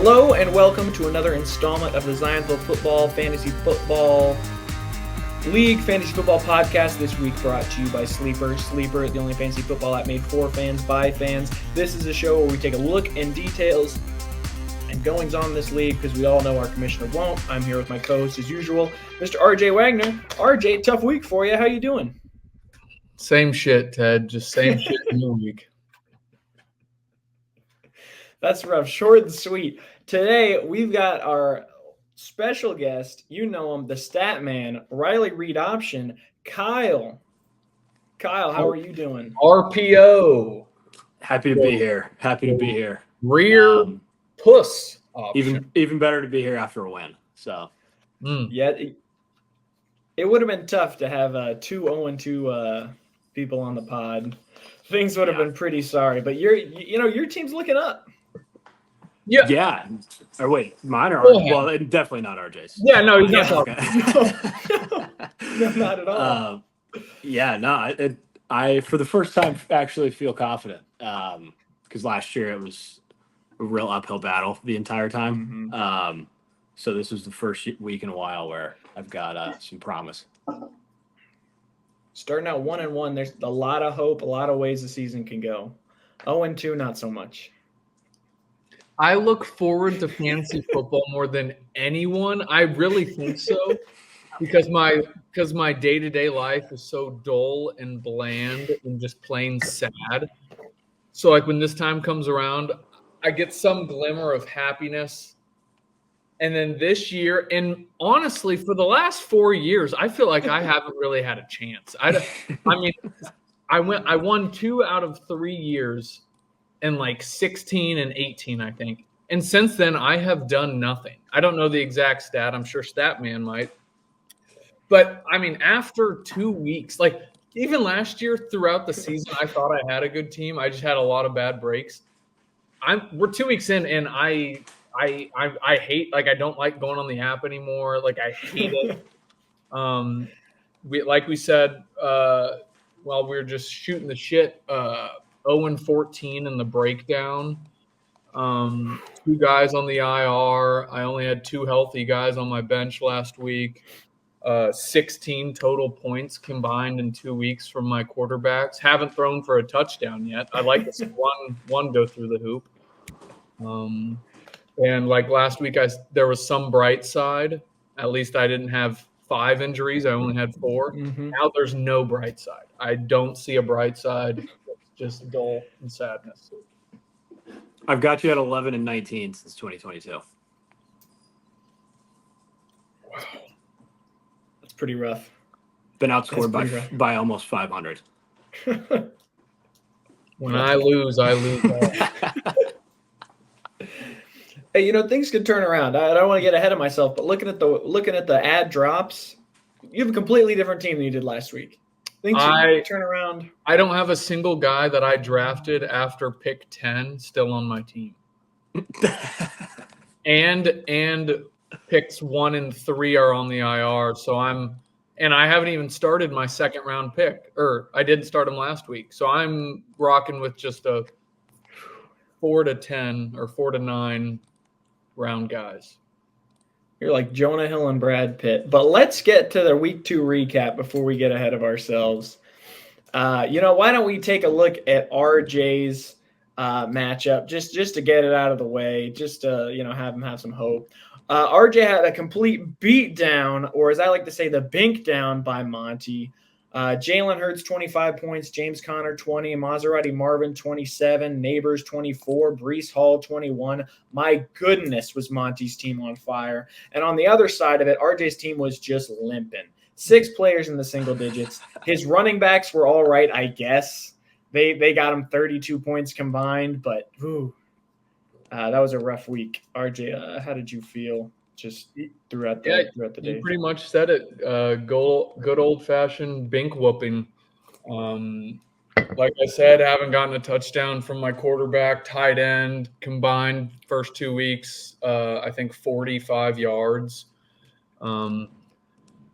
Hello and welcome to another installment of the Zionsville Football Fantasy Football League Fantasy Football Podcast. This week brought to you by Sleeper. Sleeper, the only fantasy football app made for fans by fans. This is a show where we take a look in details and goings on in this league because we all know our commissioner won't. I'm here with my co-host as usual, Mr. RJ Wagner. RJ, tough week for you. How you doing? Same shit, Ted. Just same shit new week. That's rough. Short and sweet. Today, we've got our special guest. You know him, the stat man, Riley Reed option, Kyle. Kyle, how are you doing? RPO. Happy to be here. Happy to be here. Rear puss option. Even better to be here after a win. So, Yeah, it would have been tough to have 2 0-2 people on the pod. Things would have been pretty sorry, but your team's looking up. Yeah. Or wait, mine are well, definitely not RJ's. Yeah, no, he's not Okay. No, not at all. I for the first time actually feel confident because last year it was a real uphill battle the entire time. Mm-hmm. So this was the first week in a while where I've got some promise. Starting out 1-1, there's a lot of hope, a lot of ways the season can go. 0-2, not so much. I look forward to fantasy football more than anyone. I really think so because my day-to-day life is so dull and bland and just plain sad. So like when this time comes around, I get some glimmer of happiness. And then this year, and honestly, for the last 4 years, I feel like I haven't really had a chance. I won 2 out of 3 years in like 16 and 18, I think. And since then, I have done nothing. I don't know the exact stat. I'm sure Statman might. But, I mean, after 2 weeks, like even last year throughout the season, I thought I had a good team. I just had a lot of bad breaks. We're 2 weeks in, and I hate, like, I don't like going on the app anymore. Like, I hate it. We said while we were just shooting the shit, 0-14 in the breakdown. 2 guys on the IR. I only had 2 healthy guys on my bench last week. 16 total points combined in 2 weeks from my quarterbacks. Haven't thrown for a touchdown yet. I'd like to see one go through the hoop. And like last week, there was some bright side. At least I didn't have 5 injuries. I only had 4. Mm-hmm. Now there's no bright side. I don't see a bright side. It's just dull and sadness. I've got you at 11 and 19 since 2022. Wow. That's pretty rough. Been outscored by almost 500. When I lose, I lose all. Hey, things could turn around. I don't want to get ahead of myself, but looking at the ad drops, you have a completely different team than you did last week. Things could turn around. I don't have a single guy that I drafted after pick 10 still on my team. and picks 1 and 3 are on the IR. So I haven't even started my second round pick, or I didn't start him last week. So I'm rocking with just a 4 to 10 or 4 to 9 round guys. You're like Jonah Hill and Brad Pitt. But let's get to the week 2 recap before we get ahead of ourselves. Why don't we take a look at RJ's matchup just to get it out of the way, just to have him have some hope. RJ had a complete beatdown, or as I like to say, the bink down by Monty. Jalen Hurts, 25 points. James Conner, 20. Maserati Marvin, 27. Neighbors, 24. Breece Hall, 21. My goodness, was Monty's team on fire. And on the other side of it, RJ's team was just limping. 6 players in the single digits. His running backs were all right, I guess. They got him 32 points combined, but that was a rough week. RJ, how did you feel just throughout the day? You pretty much said it. Good old-fashioned bink whooping. Like I said, haven't gotten a touchdown from my quarterback, tight end, combined first 2 weeks, I think 45 yards.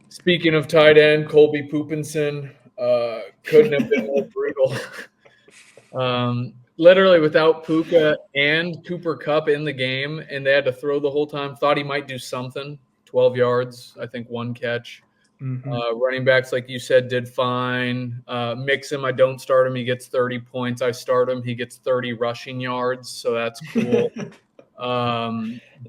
Speaking of tight end, Colby Poopinson couldn't have been more brutal. literally without Puka and Cooper Kupp in the game, and they had to throw the whole time. Thought he might do something. 12 yards, I think 1 catch. Running backs, like you said, did fine. Mix him. I don't start him. He gets 30 points. I start him. He gets 30 rushing yards, so that's cool.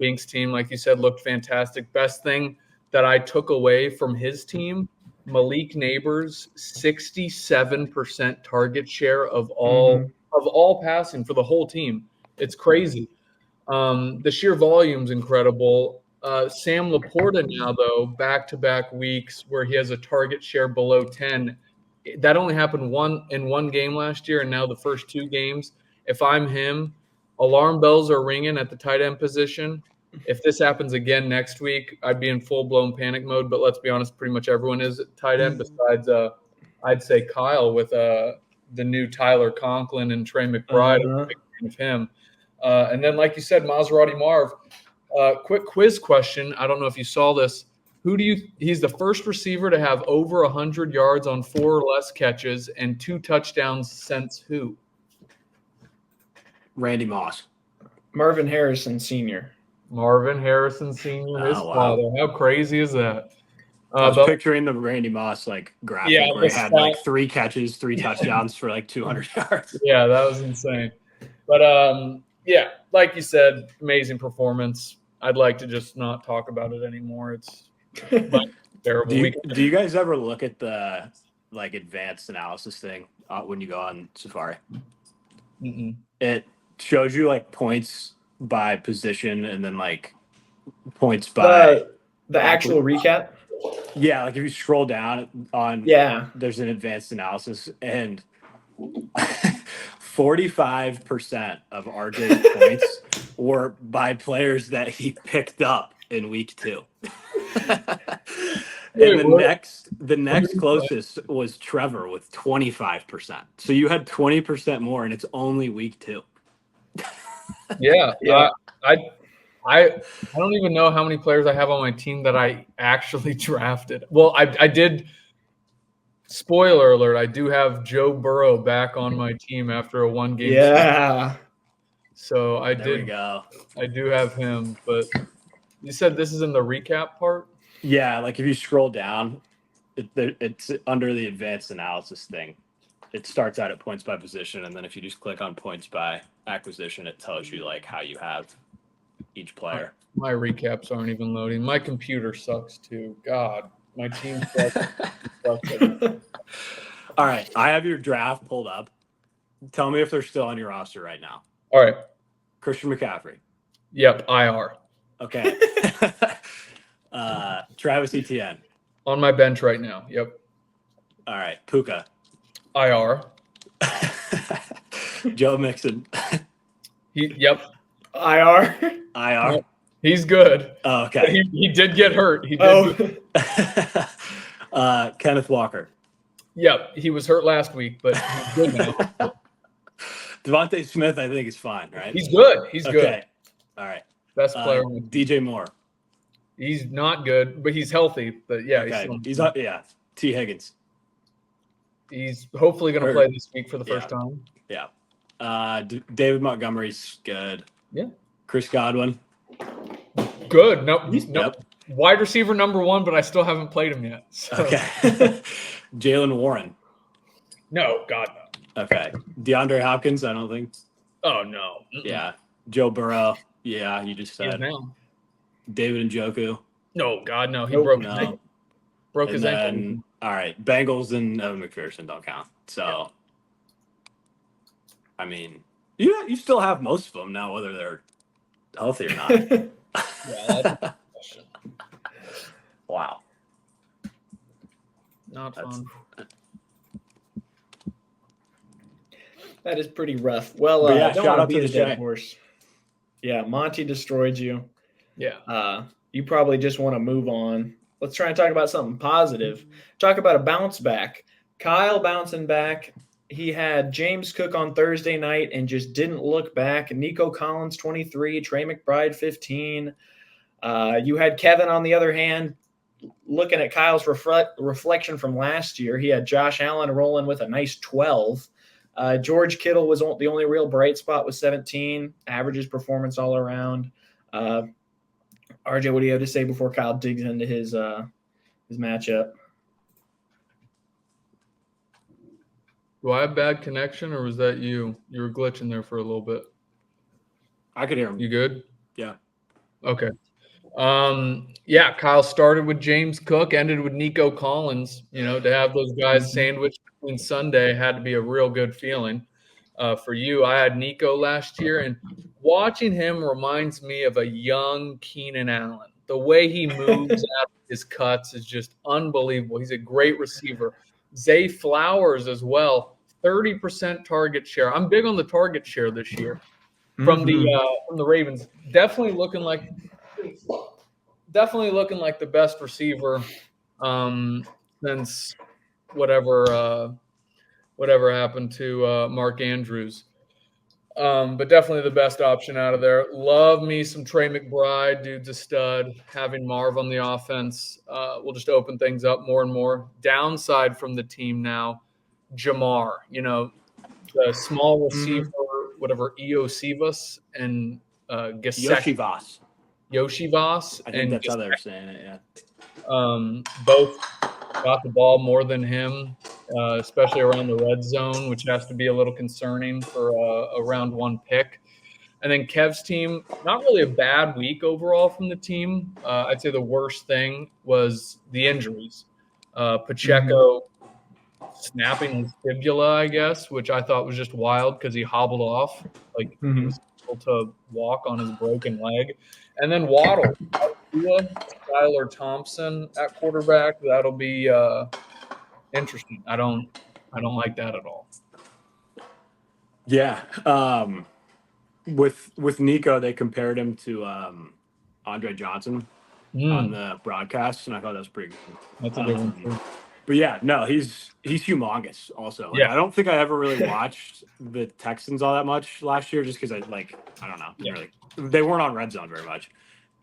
Bink's team, like you said, looked fantastic. Best thing that I took away from his team, Malik Neighbors, 67% target share of all passing for the whole team. It's crazy. The sheer volume's incredible. Sam Laporta now, though, back-to-back weeks where he has a target share below 10. That only happened in one game last year, and now the first 2 games. If I'm him, alarm bells are ringing at the tight end position. If this happens again next week, I'd be in full-blown panic mode. But let's be honest, pretty much everyone is at tight end besides, I'd say, Kyle with the new Tyler Conklin and Trey McBride. I'm a big fan of him. And then, like you said, Maserati Marv. Quick quiz question. I don't know if you saw this. He's the first receiver to have over 100 yards on 4 or less catches and 2 touchdowns since who? Randy Moss. Marvin Harrison Sr. Marvin Harrison Sr. His father. How crazy is that? I was picturing the Randy Moss graphic where he had 3 catches, 3 touchdowns for 200 yards. Yeah, that was insane. But yeah, like you said, amazing performance. I'd like to just not talk about it anymore. It's terrible. Do you guys ever look at the advanced analysis thing when you go on Safari? Mm-mm. It shows you points by position and then points by the actual recap. Yeah, if you scroll down there's an advanced analysis, and 45% of RJ's points were by players that he picked up in week 2. And the next closest was Trevor with 25%. So you had 20% more, and it's only week 2. Yeah. I don't even know how many players I have on my team that I actually drafted. Well, I did. Spoiler alert, I do have Joe Burrow back on my team after a 1-game Yeah. So we go. I do have him, but you said this is in the recap part? Yeah, if you scroll down, it's under the advanced analysis thing. It starts out at points by position, and then if you just click on points by acquisition, it tells you how you have each player. My recaps aren't even loading. My computer sucks too. God, my team sucks. All right, I have your draft pulled up. Tell me if they're still on your roster right now. All right. Christian McCaffrey. Yep, IR. Okay. Travis Etienne. On my bench right now. Yep. All right, Puka. IR. Joe Mixon. IR. IR. He's good. Oh, okay. He did get hurt. He did. Kenneth Walker. Yep, he was hurt last week, but he's good now. Devontae Smith, I think, is fine, right? He's good. He's good. All right. Best player. DJ Moore. He's not good, but he's healthy. But yeah, he's not. Yeah. T. Higgins. He's hopefully going to play this week for the first time. Yeah. David Montgomery's good. Yeah. Chris Godwin. Good. Nope. Wide receiver number 1, but I still haven't played him yet. So. Okay. Jalen Warren. No, God no. Okay. DeAndre Hopkins, I don't think. Oh no. Mm-mm. Yeah. Joe Burrow. Yeah, you just said. David Njoku. No, God no. He broke his ankle. All right, Bengals and Evan McPherson don't count. So, I mean, you still have most of them now, whether they're healthy or not. Yeah, that's a question. Wow. Not fun. That is pretty rough. Well, shout out to the dead horse. Yeah, Monty destroyed you. Yeah. You probably just want to move on. Let's try and talk about something positive. Talk about a bounce back. Kyle bouncing back. He had James Cook on Thursday night and just didn't look back. Nico Collins, 23. Trey McBride, 15. You had Kevin, on the other hand, looking at Kyle's reflection from last year. He had Josh Allen rolling with a nice 12. George Kittle was the only real bright spot with 17. Averages performance all around. RJ, what do you have to say before Kyle digs into his matchup? Do I have bad connection, or was that you? You were glitching there for a little bit. I could hear him. You good? Yeah. Okay. Kyle started with James Cook, ended with Nico Collins. To have those guys sandwiched between Sunday had to be a real good feeling. For you, I had Nico last year, and watching him reminds me of a young Keenan Allen. The way he moves out of his cuts is just unbelievable. He's a great receiver. Zay Flowers as well, 30% target share. I'm big on the target share this year from the Ravens. Definitely looking like the best receiver since whatever happened to Mark Andrews. But definitely the best option out of there. Love me some Trey McBride. Dude's a stud. Having Marv on the offense will just open things up more and more. Downside from the team now, Jamar. The small receiver, whatever, Iosivas and Gesicki. Yoshivas. I think that's how they were saying it, yeah. Both got the ball more than him, especially around the red zone, which has to be a little concerning for a round one pick. And then Kev's team, not really a bad week overall from the team. I'd say the worst thing was the injuries. Pacheco snapping his fibula, I guess, which I thought was just wild because he hobbled off. He was able to walk on his broken leg. And then Waddle, Skylar Thompson at quarterback. That'll be interesting. I don't like that at all. Yeah. With Nico, they compared him to Andre Johnson on the broadcast, and I thought that was pretty good. That's a good one too. But yeah, no, he's humongous also. I don't think I ever really watched the Texans all that much last year just because I don't know. Really, they weren't on red zone very much.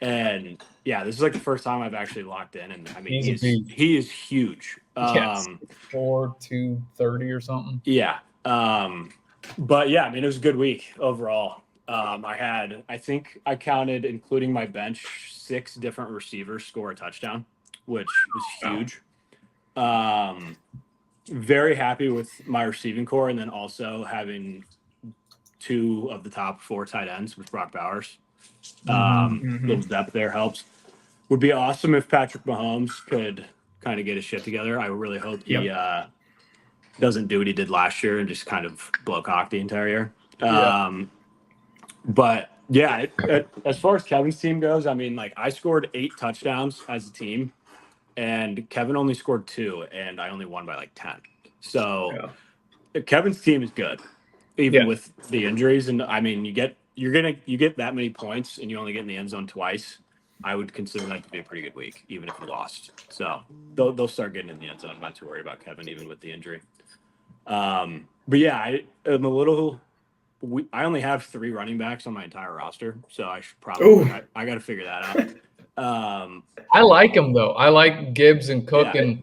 And yeah, this is the first time I've actually locked in, and I mean he is huge. 4'2", 230 or something. Yeah. But yeah, I mean it was a good week overall. I think I counted, including my bench, 6 different receivers score a touchdown, which was huge. Very happy with my receiving core, and then also having 2 of the top 4 tight ends with Brock Bowers. Little depth there helps. Would be awesome if Patrick Mahomes could kind of get his shit together. I really hope he doesn't do what he did last year and just kind of blow cock the entire year. But yeah, as far as Kevin's team goes, I mean, I scored 8 touchdowns as a team, and Kevin only scored 2, and I only won by 10. So Kevin's team is good, even with the injuries. And I mean, you get that many points, and you only get in the end zone twice. I would consider that to be a pretty good week, even if you lost. So they'll start getting in the end zone. I'm not too worried about Kevin, even with the injury. But yeah, I'm a little. I only have 3 running backs on my entire roster, so I should probably. I got to figure that out. I like him though. I like Gibbs and Cook, and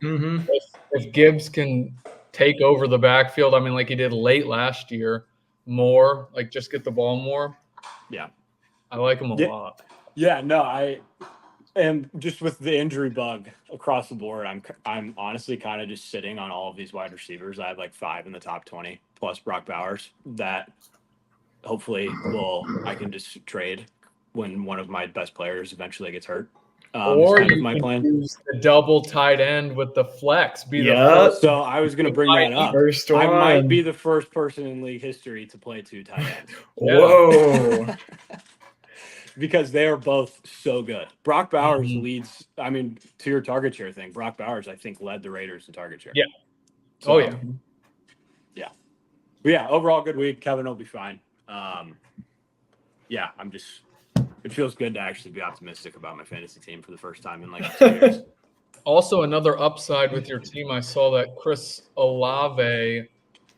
if Gibbs can take over the backfield, I mean, like he did late last year, more just get the ball more. Yeah, I like him a lot. Yeah, no, I am just with the injury bug across the board. I'm honestly kind of just sitting on all of these wide receivers. I have 5 in the top 20 plus Brock Bowers that hopefully I can just trade when one of my best players eventually gets hurt. Or you my plan. Use the double tight end with the flex. So I was going to bring that up. I might be the first person in league history to play 2 tight ends. Whoa. Because they are both so good. Brock Bowers leads, I mean, to your target share thing, Brock Bowers, I think, led the Raiders in target share. Yeah. So, yeah. But yeah, overall good week. Kevin will be fine. Yeah, it feels good to actually be optimistic about my fantasy team for the first time in 2 years. Also, another upside with your team, I saw that Chris Olave,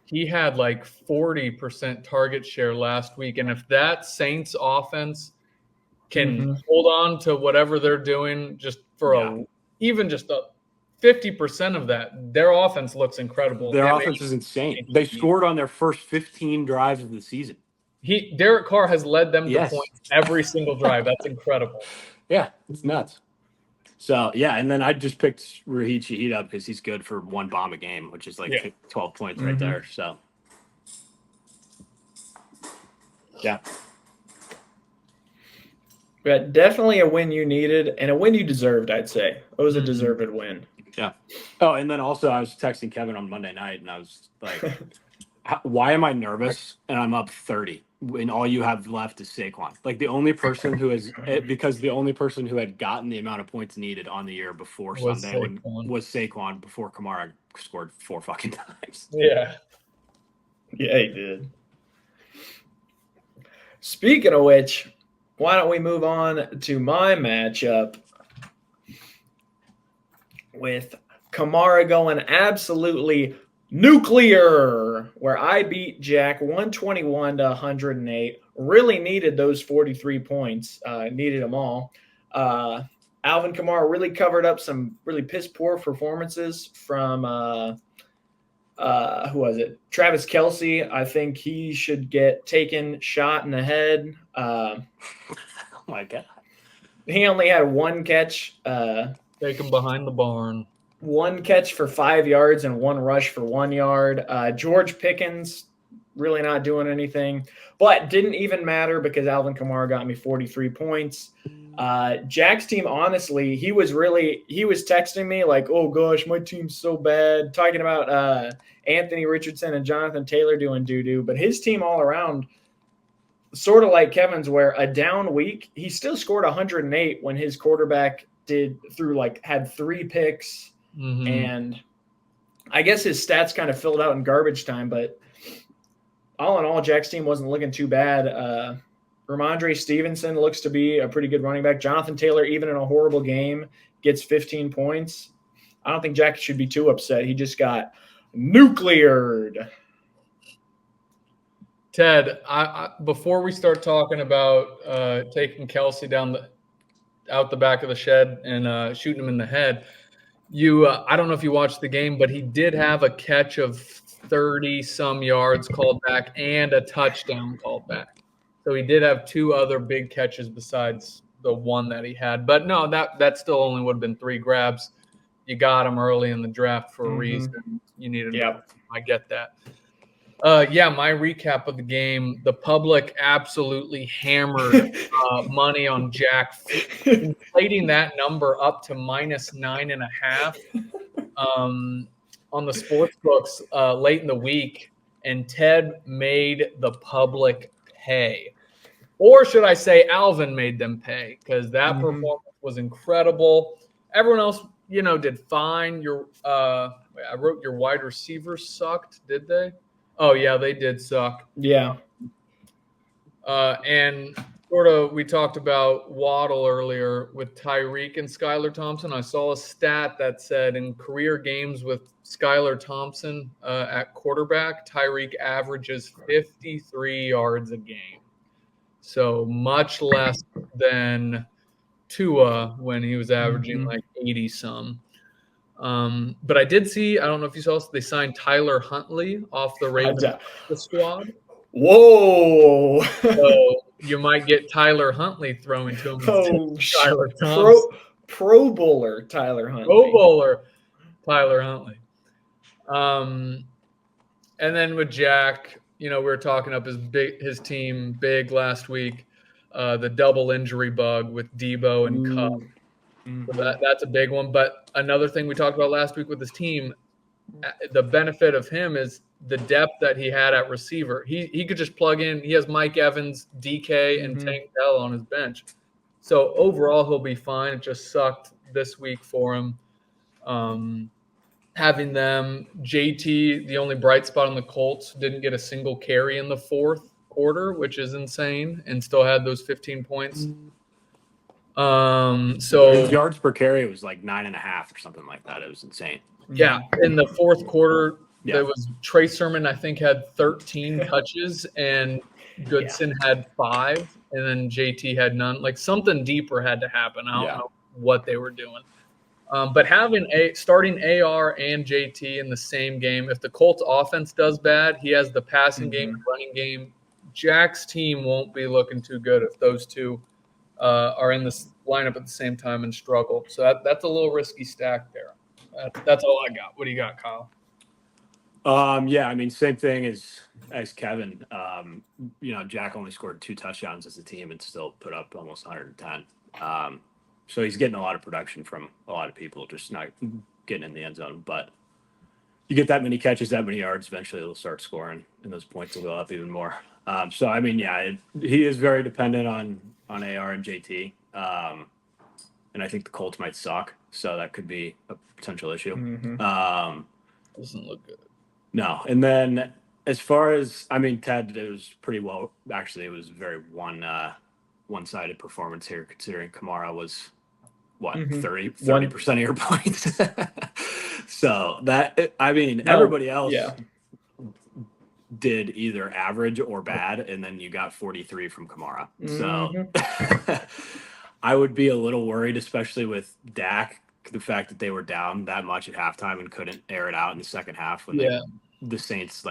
he had 40% target share last week. And if that Saints offense can hold on to whatever they're doing just for even just a 50% of that, their offense looks incredible. Their offense is insane. They scored on their first 15 drives of the season. Derek Carr has led them to Yes. points every single drive. That's incredible. Yeah, it's nuts. So, yeah, and then I just picked Raheed Shaheed up because he's good for one bomb a game, which is like 12 points right there. So, yeah. But definitely a win you needed and a win you deserved, I'd say. It was a deserved win. Yeah. Oh, and then also I was texting Kevin on Monday night, and I was like, why am I nervous and I'm up 30 when all you have left is Saquon? Like the only person who has – because the only person who had gotten the amount of points needed on the year before Sunday was Saquon before Kamara scored 4 fucking times. Yeah. Yeah, he did. Speaking of which – why don't we move on to my matchup with Kamara going absolutely nuclear, where I beat Jack 121 to 108. Really needed those 43 points. Needed them all. Alvin Kamara really covered up some really piss poor performances from who was it? Travis Kelce. I think he should get taken shot in the head. Oh my God. He only had one catch. Take him behind the barn. One catch for 5 yards and one rush for 1 yard. George Pickens really not doing anything, but didn't even matter because Alvin Kamara got me 43 points. Jack's team, honestly, he was texting me like, oh gosh, my team's so bad, talking about Anthony Richardson and Jonathan Taylor doing doo-doo, but his team all around, sort of like Kevin's, where a down week, he still scored 108 when his quarterback had 3 picks. And I guess his stats kind of filled out in garbage time, but all in all, Jack's team wasn't looking too bad. Ramondre Stevenson looks to be a pretty good running back. Jonathan Taylor, even in a horrible game, gets 15 points. I don't think Jack should be too upset. He just got nucleared. Ted, I before we start talking about taking Kelce out the back of the shed and shooting him in the head, I don't know if you watched the game, but he did have a catch of 30-some yards called back and a touchdown called back. So he did have 2 other big catches besides the one that he had. But no, that still only would have been 3 grabs. You got him early in the draft for a reason. You needed him. I get that. My recap of the game, the public absolutely hammered money on Jack, inflating that number up to -9.5 on the sports books late in the week, and Ted made the public pay. Or should I say Alvin made them pay, because that performance was incredible. Everyone else, did fine. I wrote your wide receivers sucked, did they? Oh, yeah, they did suck. Yeah. And sort of we talked about Waddle earlier with Tyreek and Skylar Thompson. I saw a stat that said in career games with Skylar Thompson at quarterback, Tyreek averages 53 yards a game. So much less than Tua when he was averaging like 80-some. But I did see, I don't know if you saw, they signed Tyler Huntley off the Ravens squad. Whoa. So you might get Tyler Huntley thrown to him. Tyler Thompson. Pro Bowler Tyler Huntley. Pro Bowler Tyler Huntley. And then with Jack, we were talking up his team big last week. The double injury bug with Debo and Cup. So that's a big one. But another thing we talked about last week with his team, the benefit of him is the depth that he had at receiver. He could just plug in. He has Mike Evans, DK, and Tank Dell on his bench. So overall, he'll be fine. It just sucked this week for him. Having them, JT, the only bright spot on the Colts, didn't get a single carry in the 4th quarter, which is insane, and still had those 15 points. So his yards per carry was like 9.5 or something like that. It was insane. Yeah, in the 4th quarter, there was Trey Sermon, I think, had 13 touches, and Goodson had 5, and then JT had none. Like something deeper had to happen. I don't know what they were doing. But having starting AR and JT in the same game, if the Colts offense does bad, he has the passing game, running game. Jack's team won't be looking too good if those two are in this lineup at the same time and struggle. So that's a little risky stack there. That's all I got. What do you got, Kyle? Yeah, I mean, same thing as Kevin. Jack only scored 2 touchdowns as a team and still put up almost 110. So he's getting a lot of production from a lot of people, just not getting in the end zone. But you get that many catches, that many yards, eventually they'll start scoring, and those points will go up even more. So I mean, yeah, he is very dependent on AR and JT, and I think the Colts might suck, so that could be a potential issue. Doesn't look good. No, and then as far as Ted, it was pretty well. Actually, it was very one-sided performance here, considering Kamara was 30% of your points. So that everybody else did either average or bad, and then you got 43 from Kamara. So I would be a little worried, especially with Dak, the fact that they were down that much at halftime and couldn't air it out in the second half when the Saints,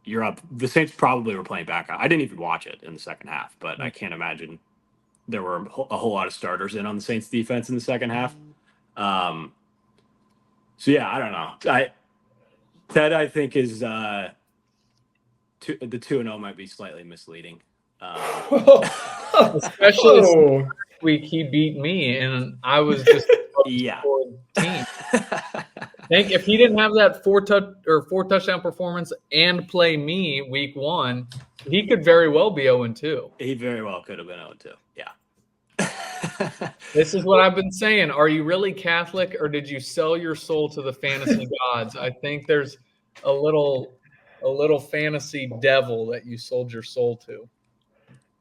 you're up. The Saints probably were playing back. I didn't even watch it in the second half, but I can't imagine there were a whole lot of starters in on the Saints defense in the second half. So yeah, I don't know. Ted, I think is the 2-0 might be slightly misleading. Especially last week he beat me and I was just team. I think if he didn't have that four touchdown performance and play me week 1, he could very well be 0-2. He very well could have been 0-2. Yeah. This is what I've been saying. Are you really Catholic, or did you sell your soul to the fantasy gods? I think there's a little fantasy devil that you sold your soul to.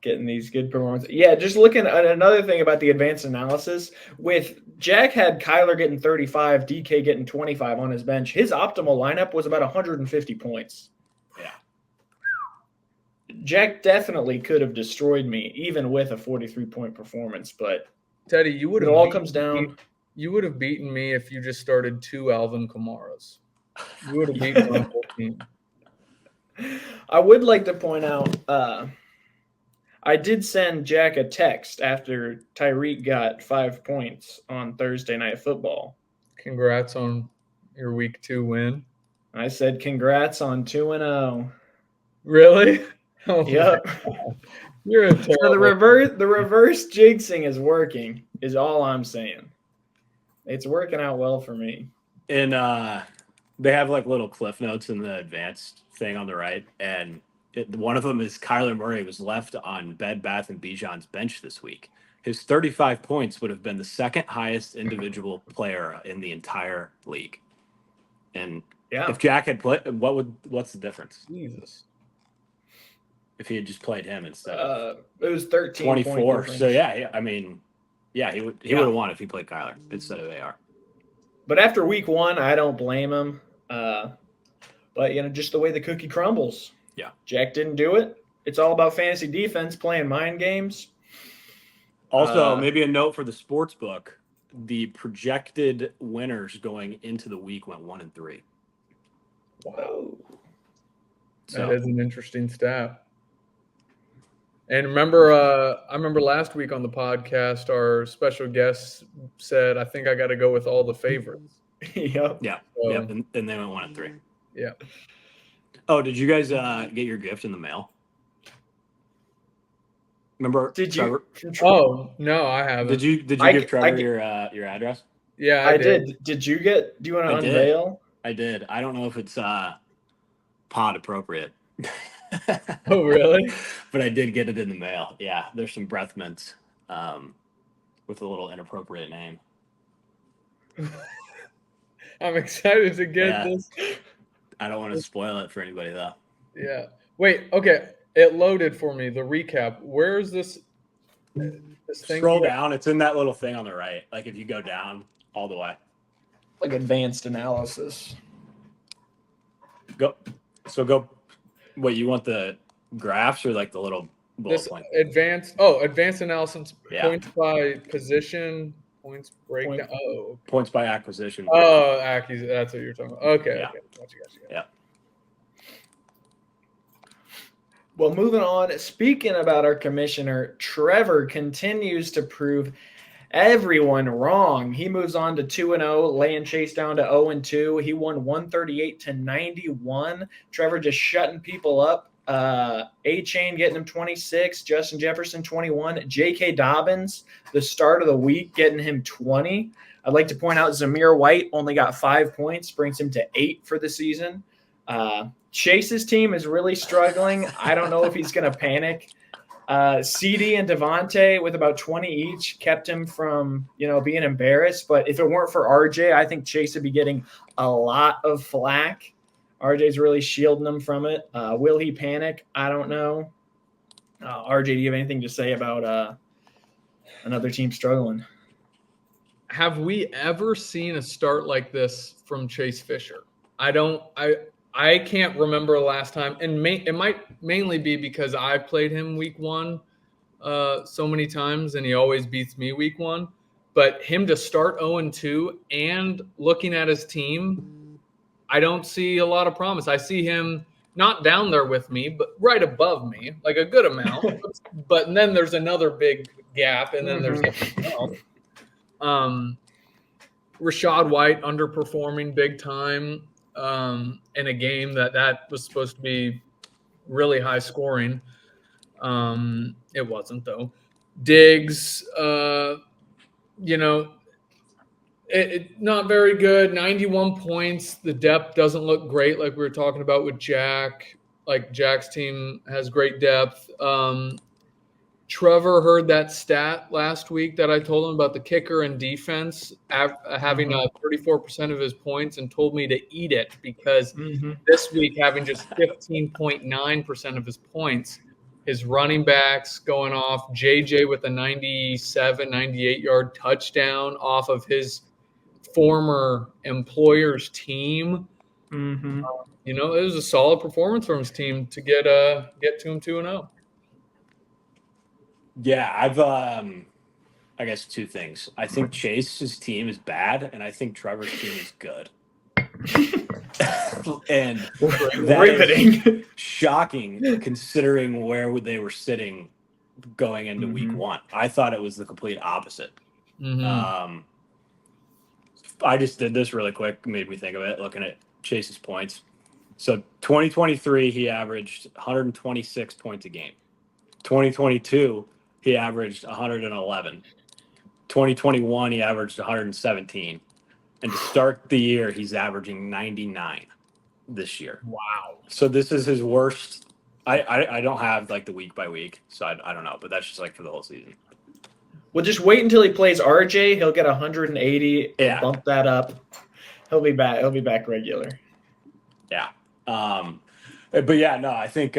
Getting these good performances. Yeah, just looking at another thing about the advanced analysis, with Jack had Kyler getting 35, DK getting 25 on his bench. His optimal lineup was about 150 points. Yeah. Jack definitely could have destroyed me, even with a 43-point performance. But Teddy, you would have. It all comes down. You would have beaten me if you just started 2 Alvin Kamaras. You would have beaten my whole team. I would like to point out, I did send Jack a text after Tyreek got 5 points on Thursday Night Football. Congrats on your week 2 win. I said, congrats on 2-0. Really? Oh, yep. You're a terrible. So the reverse jinxing is working, is all I'm saying. It's working out well for me. And they have little cliff notes in the advanced thing on the right, and one of them is Kyler Murray was left on Bed Bath & Bijan's bench this week. His 35 points would have been the second highest individual player in the entire league. And if Jack had played, what's the difference? Jesus. If he had just played him instead of it was 13 24. So he would have won if he played Kyler instead of AR. But after week 1, I don't blame him. But just the way the cookie crumbles. Yeah. Jack didn't do it. It's all about fantasy defense, playing mind games. Also, maybe a note for the sports book: the projected winners going into the week went 1-3. Wow. So that is an interesting stat. And remember, I remember last week on the podcast, our special guest said, "I think I got to go with all the favorites." Yep. Yeah. Yep. And they went 1-3. Yeah. Oh, did you guys get your gift in the mail? Remember? Did Trevor? you? Oh no, I haven't. Did you give Trevor your address? Yeah, I did. Did you get? Do you want to unveil? I did. I don't know if it's pod appropriate. Oh really? But I did get it in the mail. Yeah, there's some breath mints with a little inappropriate name. I'm excited to get this. I don't want to spoil it for anybody though. Yeah. Wait. Okay. It loaded for me. The recap. Where is this thing? Scroll down. It's in that little thing on the right. If you go down all the way. Advanced analysis. Go. Wait, you want the graphs or the little bullet point? Advanced analysis, points by position. Points breakdown. Oh, Points by acquisition. oh, Aki's. That's what you're talking about. Okay, Yeah. okay. Gotcha. Yeah. Well, moving on. Speaking about our commissioner, Trevor continues to prove everyone wrong. He moves on to 2-0, laying Chase down to 0-2. He won 138-91. Trevor just shutting people up. A-Chain getting him 26, Justin Jefferson 21, J.K. Dobbins, the start of the week, getting him 20. I'd like to point out Zamir White only got 5 points, brings him to 8 for the season. Chase's team is really struggling. I don't know if he's going to panic. CD and Devontae with about 20 each kept him from, being embarrassed. But if it weren't for RJ, I think Chase would be getting a lot of flack. RJ's really shielding him from it. Will he panic? I don't know. RJ, do you have anything to say about another team struggling? Have we ever seen a start like this from Chase Fisher? I can't remember the last time, and it might mainly be because I've played him week 1 so many times, and he always beats me week 1. But him to start 0-2 and looking at his team, I don't see a lot of promise. I see him not down there with me, but right above me, like a good amount. But then there's another big gap, and then there's everything else. Rashad White underperforming big time in a game that was supposed to be really high scoring. It wasn't, though. Diggs, not very good. 91 points. The depth doesn't look great, like we were talking about with Jack. Like Jack's team has great depth. Trevor heard that stat last week that I told him about the kicker and defense having 34% of his points, and told me to eat it because this week having just 15.9% of his points. His running backs going off. JJ with a 97, 98-yard touchdown off of his former employer's team. It was a solid performance from his team to get to him 2-0. Yeah, I've I guess 2 things. I think Chase's team is bad, and I think Trevor's team is good. And that is shocking considering where they were sitting going into week 1. I thought it was the complete opposite. I just did this really quick, made me think of it, looking at Chase's points. So 2023, he averaged 126 points a game. 2022, he averaged 111. 2021, he averaged 117. And to start the year, he's averaging 99 this year. Wow. So this is his worst. I don't have like the week by week, so I don't know, but that's just like for the whole season. Well, just wait until he plays RJ. He'll get 180. Yeah. Bump that up. He'll be back. He'll be back regular. Yeah. But yeah, no, I think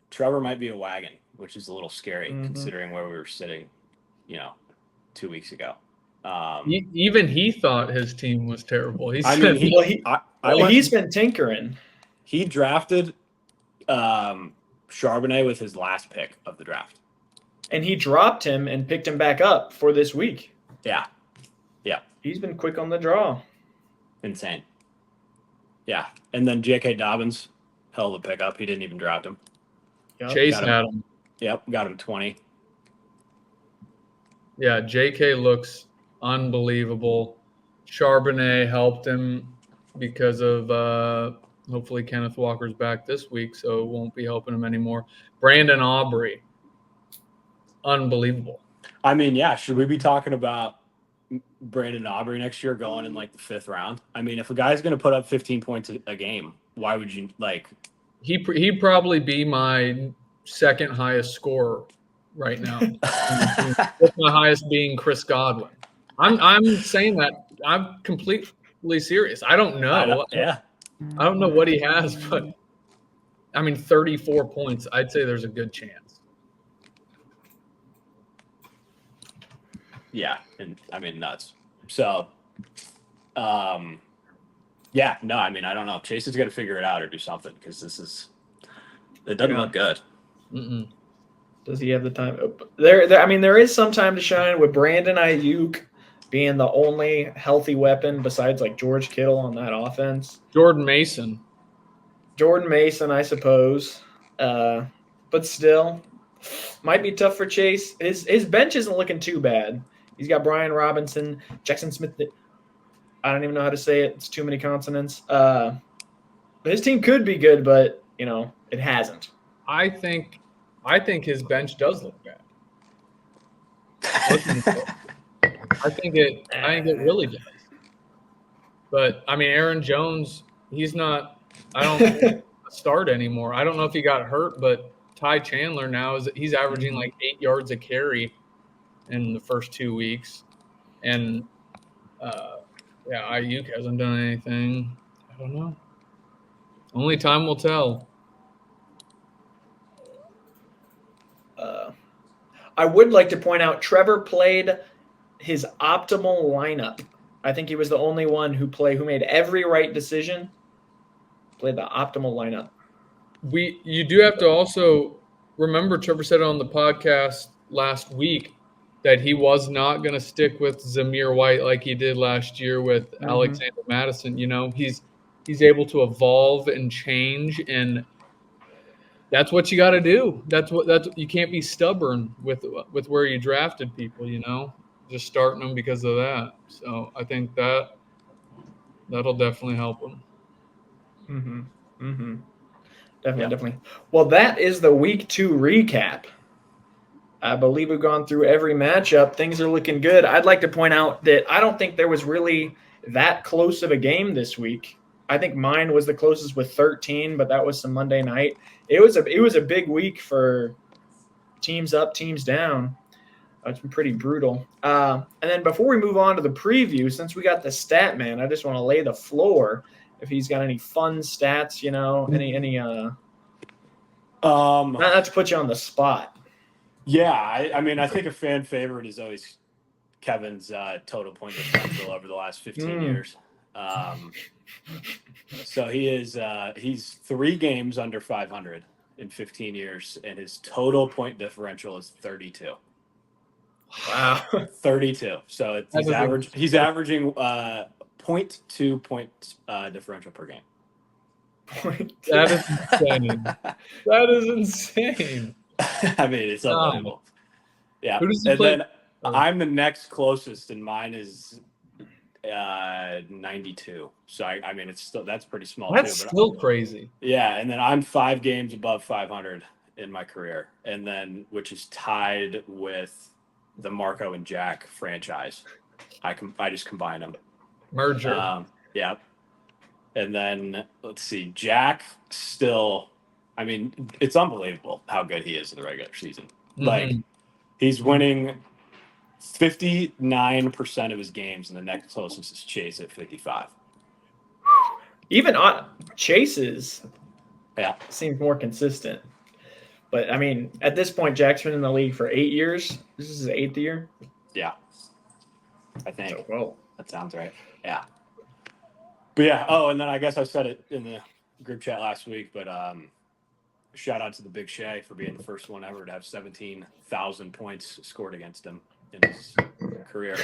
Trevor might be a wagon, which is a little scary considering where we were sitting, 2 weeks ago. Even he thought his team was terrible. He's been tinkering. He drafted Charbonnet with his last pick of the draft. And he dropped him and picked him back up for this week. Yeah. He's been quick on the draw. Insane. Yeah. And then J.K. Dobbins, hell of a pickup. He didn't even draft him. Yep. Chase had him. Yep, got him 20. Yeah, J.K. looks unbelievable. Charbonnet helped him because of hopefully Kenneth Walker's back this week, so it won't be helping him anymore. Brandon Aubrey, unbelievable. I mean, yeah, should we be talking about Brandon Aubrey next year going in like the 5th round? I mean, if a guy's going to put up 15 points a game, why would you like? He'd probably be my second highest scorer right now. With my highest being Chris Godwin. I'm saying that. I'm completely serious. I don't know. I don't know what he has, but I mean, 34 points. I'd say there's a good chance. Yeah, and I mean nuts. So, yeah, no, I mean I don't know. Chase is going to figure it out or do something because it doesn't look good. Does he have the time? I mean, there is some time to shine with Brandon Ayuk being the only healthy weapon besides like George Kittle on that offense. Jordan Mason, I suppose. But still, might be tough for Chase. His bench isn't looking too bad. He's got Brian Robinson, Jackson Smith. I don't even know how to say it. It's too many consonants. But his team could be good, but it hasn't. I think his bench does look bad. I think it really does. But I mean, Aaron Jones, he's not. I don't think he's gonna start anymore. I don't know if he got hurt, but Ty Chandler now he's averaging like 8 yards a carry in the first 2 weeks, and Ayuk hasn't done anything. I don't know. Only time will tell. I would like to point out Trevor played his optimal lineup. I think he was the only one who made every right decision. Played the optimal lineup. You do have to also remember Trevor said on the podcast last week that he was not going to stick with Zamir White like he did last year with Alexander Madison. He's able to evolve and change, and that's what you got to do. You can't be stubborn with where you drafted people, just starting them because of that. So I think that'll definitely help him. Definitely. Well, that is the week 2 recap. I believe we've gone through every matchup. Things are looking good. I'd like to point out that I don't think there was really that close of a game this week. I think mine was the closest with 13, but that was some Monday night. It was a big week for teams up, teams down. It's been pretty brutal. And then before we move on to the preview, since we got the stat man, I just want to lay the floor if he's got any fun stats, any not to put you on the spot. Yeah, I mean, I think a fan favorite is always Kevin's total point differential over the last 15 years. So he's 3 games under 500 in 15 years, and his total point differential is 32. Wow. 32. So he's averaging 0.2 points differential per game. That is insane. That is insane. I mean, it's unbelievable. Yeah. Who does he and play? Then I'm the next closest, and mine is 92. So I mean, that's pretty small. That's too, still crazy. Yeah, and then I'm 5 games above 500 in my career, and then which is tied with the Marco and Jack franchise. I just combine them. Merger. Yeah. And then let's see, Jack still. I mean, it's unbelievable how good he is in the regular season. Like he's winning 59% of his games, and the next closest is Chase at 55. Even on Chase's, yeah, seems more consistent. But I mean, at this point, Jack's been in the league for 8 years. This is his 8th year. Yeah, I think. So, well, that sounds right. Yeah. But yeah. Oh, and then I guess I said it in the group chat last week, but shout out to the Big Shay for being the first one ever to have 17,000 points scored against him in his career.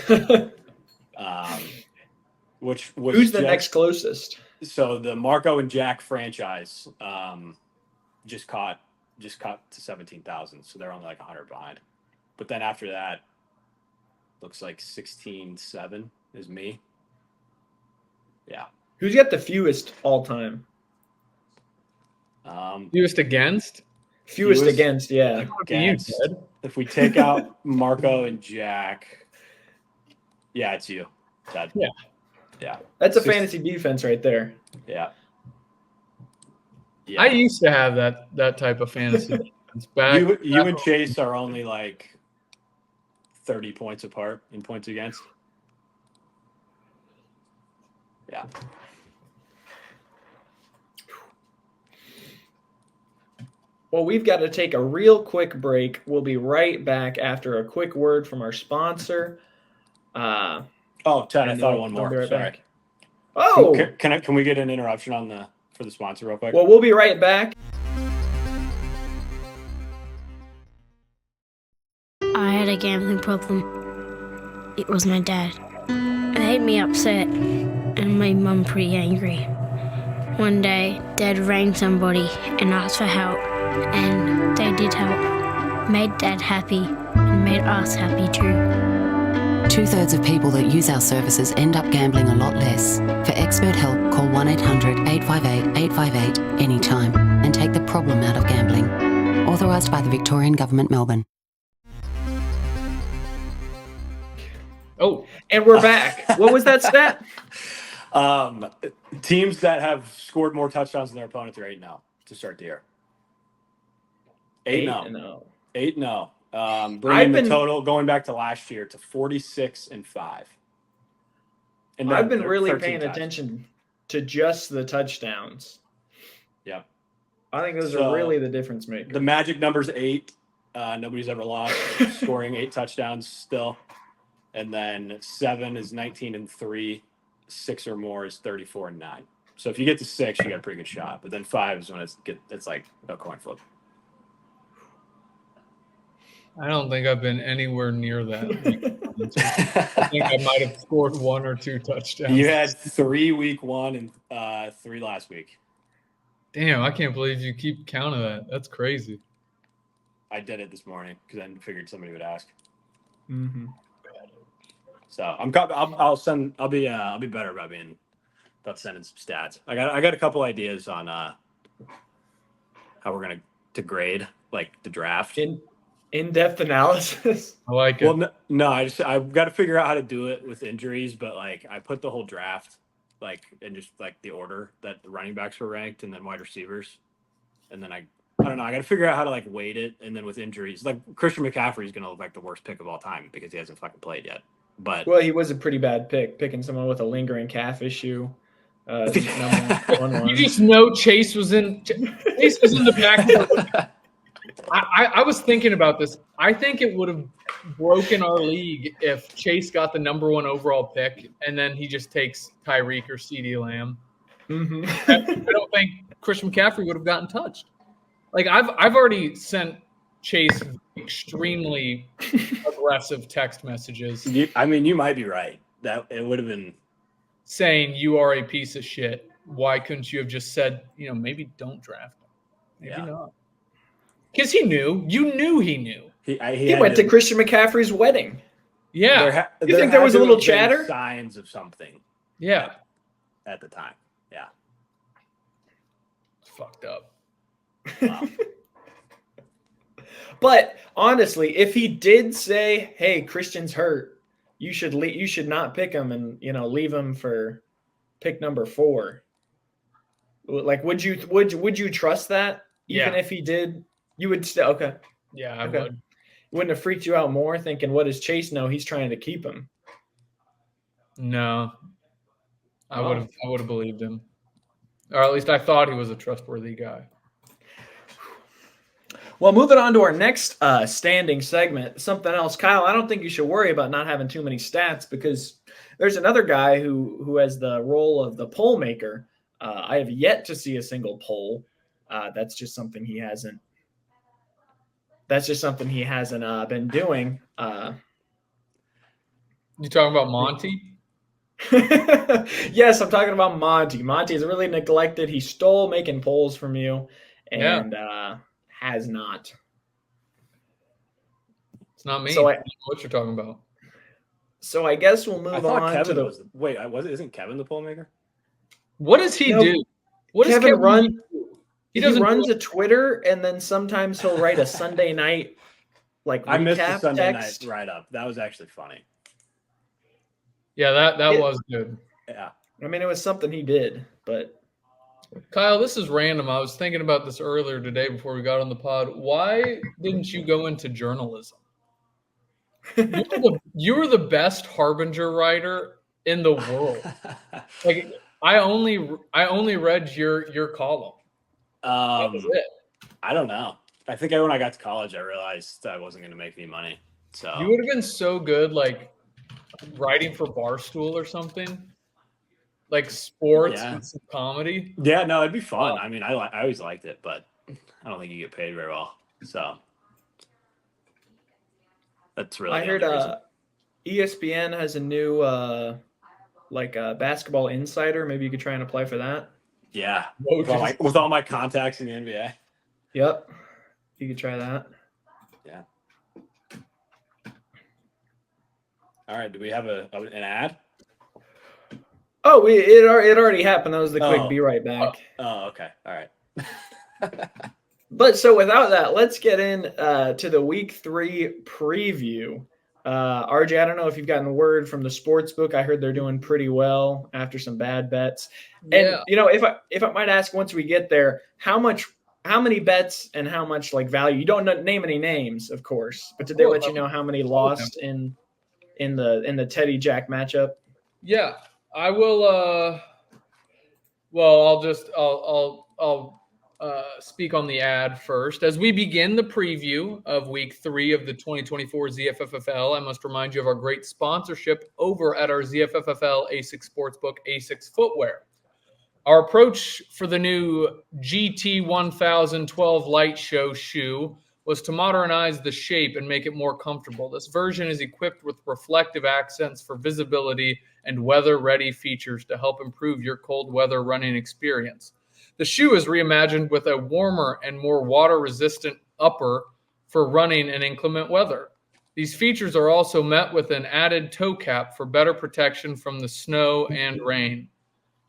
Which was who's the next closest? So the Marco and Jack franchise just caught to 17,000, so they're only like 100 behind. But then after that, looks like 16-7 is me. Yeah. Who's got the fewest all time? Fewest against? Fewest against, yeah. Against. If we take out Marco and Jack, yeah, it's you. Yeah. That's a fantasy defense right there. Yeah. I used to have that type of fantasy defense back. You and Chase are only like 30 points apart in points against. Yeah. Well, we've got to take a real quick break. We'll be right back after a quick word from our sponsor. Ted, I thought of one more. Right Sorry. Back. Oh, can we get an interruption for the sponsor real quick? Well, we'll be right back. a gambling problem. It was my dad. It made me upset and made Mum pretty angry. One day, Dad rang somebody and asked for help, and they did help. Made Dad happy and made us happy too. 2/3 of people that use our services end up gambling a lot less. For expert help, call 1-800-858-858 anytime and take the problem out of gambling. Authorised by the Victorian Government, Melbourne. Oh, And we're back. What was that stat? Teams that have scored more touchdowns than their opponents are 8-0 to start the year. 8-0. 8-0. Bringing the total going back to last year to 46-5. And I've been really 13 paying ties. attention to just the touchdowns. Yeah. I think those are really the difference maker. The magic number's 8. Nobody's ever lost scoring 8 touchdowns still. And then 7 is 19-3. 6 or more is 34-9. So if you get to 6, you got a pretty good shot. But then 5 is when it's like a coin flip. I don't think I've been anywhere near that. I think I might have scored 1 or 2 touchdowns. You had 3 week 1 and 3 last week. Damn, I can't believe you keep count of that. That's crazy. I did it this morning because I figured somebody would ask. Mm-hmm. So I'll be better about sending some stats. I got a couple ideas on how we're gonna grade like the draft. In-depth analysis. I like it. Well, no, I've got to figure out how to do it with injuries, but like I put the whole draft and just like the order that the running backs were ranked and then wide receivers. And then I don't know, I got to figure out how to like weight it. And then with injuries, like Christian McCaffrey is going to look like the worst pick of all time because he hasn't fucking played yet. But Well, he was a pretty bad pick, picking someone with a lingering calf issue. Number 1-1. You just know Chase was in the back. I was thinking about this. I think it would have broken our league if Chase got the number 1 overall pick and then he just takes Tyreek or CeeDee Lamb. Mm-hmm. I don't think Christian McCaffrey would have gotten touched. Like I've already sent Chase extremely aggressive text messages. I mean, you might be right. That it would have been saying you are a piece of shit. Why couldn't you have just said, maybe don't draft him? Maybe not. Because he knew. You knew he knew. He went to Christian McCaffrey's wedding. Yeah. You think there was a little chatter? Signs of something. Yeah. At the time. Yeah. It's fucked up. Wow. But honestly, if he did say, "Hey, Christian's hurt," you should not pick him and leave him for pick number 4. Like, would you trust that? Even if he did, you would still okay. Yeah, I would. Wouldn't have freaked you out more thinking, what does Chase know? He's trying to keep him. No. I would have believed him. Or at least I thought he was a trustworthy guy. Well, moving on to our next standing segment, something else. Kyle, I don't think you should worry about not having too many stats because there's another guy who has the role of the poll maker. I have yet to see a single poll. That's just something he hasn't been doing. You talking about Monty? Yes, I'm talking about Monty. Monty is really neglected. He stole making polls from you and has not. It's not me. So I don't know what you're talking about. So I guess we'll move on Kevin to the. Isn't Kevin the poll maker? What does he do? What does Kevin run? do? He runs a Twitter, and then sometimes he'll write a Sunday night I missed the recap Sunday text. night write up. That was actually funny. Yeah, that was good. Yeah. I mean, it was something he did, but Kyle, this is random. I was thinking about this earlier today before we got on the pod. Why didn't you go into journalism? You were the best Harbinger writer in the world. Like I only read your column. That was it. I don't know. I think when I got to college, I realized I wasn't going to make any money. So You would have been so good, like writing for Barstool or something, like sports and some comedy. Yeah, no, it'd be fun. I mean, I always liked it, but I don't think you get paid very well. So That's really. I heard ESPN has a new basketball insider. Maybe you could try and apply for that. Yeah, with all my contacts in the NBA. Yep, you could try that. Yeah. All right. Do we have an ad? Oh, it already happened. That was the quick be right back. Oh, okay. All right. But so without that, let's get in to the week 3 preview. RJ, I don't know if you've gotten word from the sports book. I heard they're doing pretty well after some bad bets. And if I might ask, once we get there, how many bets and how much value? You don't name any names, of course, but did they let you know how many lost in the Teddy Jack matchup? Yeah, I will. I'll speak on the ad first. As we begin the preview of week 3 of the 2024 ZFFFL, I must remind you of our great sponsorship over at our ZFFFL ASICS Sportsbook, ASICS Footwear. Our approach for the new GT 1012 Light Show shoe was to modernize the shape and make it more comfortable. This version is equipped with reflective accents for visibility and weather-ready features to help improve your cold weather running experience. The shoe is reimagined with a warmer and more water-resistant upper for running in inclement weather. These features are also met with an added toe cap for better protection from the snow and rain.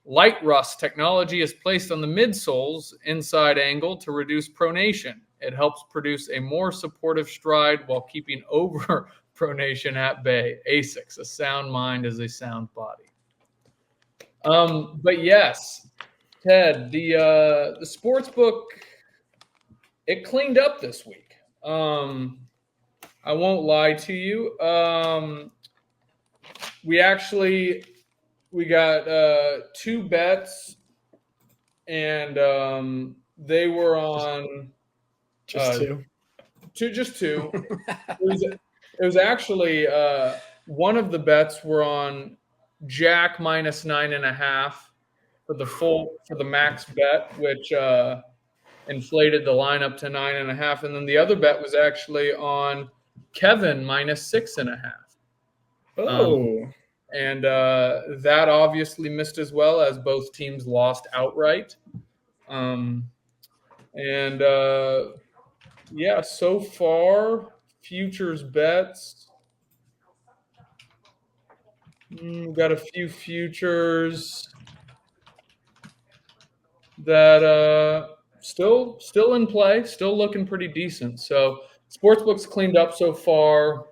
Light rust technology is placed on the midsole's inside angle to reduce pronation. It helps produce a more supportive stride while keeping over pronation at bay. ASICS, a sound mind is a sound body. But yes, Ted, the sports book, it cleaned up this week. I won't lie to you. We got 2 bets, and they were on just two. Just two. It was actually one of the bets were on Jack minus 9.5 for the max bet, which inflated the line up to 9.5, and then the other bet was actually on Kevin minus 6.5. Oh. And that obviously missed as well, as both teams lost outright. So far, futures bets. Got a few futures that still in play, still looking pretty decent. So sportsbook's cleaned up so far,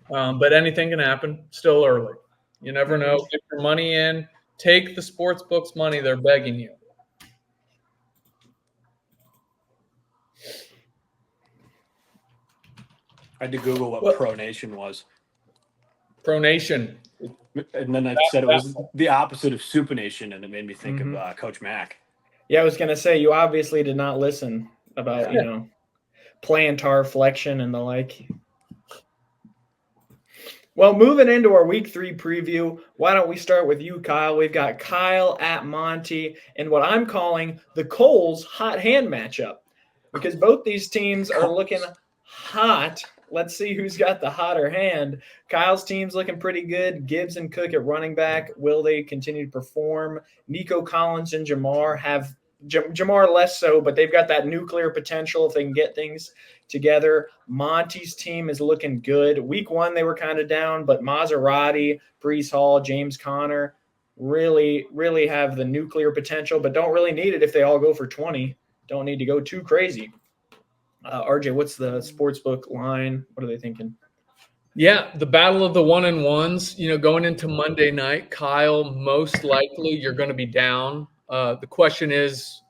but anything can happen. Still early. You never know. Get your money in. Take the sportsbook's money. They're begging you. I had to Google what pronation was. Pronation. And then I said it was the opposite of supination, and it made me think of Coach Mack. Yeah, I was going to say, you obviously did not listen about, plantar flexion and the like. Well, moving into our week 3 preview, why don't we start with you, Kyle? We've got Kyle at Monty and what I'm calling the Coles hot hand matchup, because both these teams are looking hot. Let's see who's got the hotter hand. Kyle's team's looking pretty good. Gibbs and Cook at running back. Will they continue to perform? Nico Collins and Jamar have Jamar less so, but they've got that nuclear potential if they can get things together. Monty's team is looking good. Week 1, they were kind of down, but Maserati, Brees Hall, James Conner really, really have the nuclear potential, but don't really need it if they all go for 20. Don't need to go too crazy. RJ, what's the sportsbook line? What are they thinking? Yeah, the battle of the 1-and-1s. Going into Monday night, Kyle, most likely you're going to be down. The question is,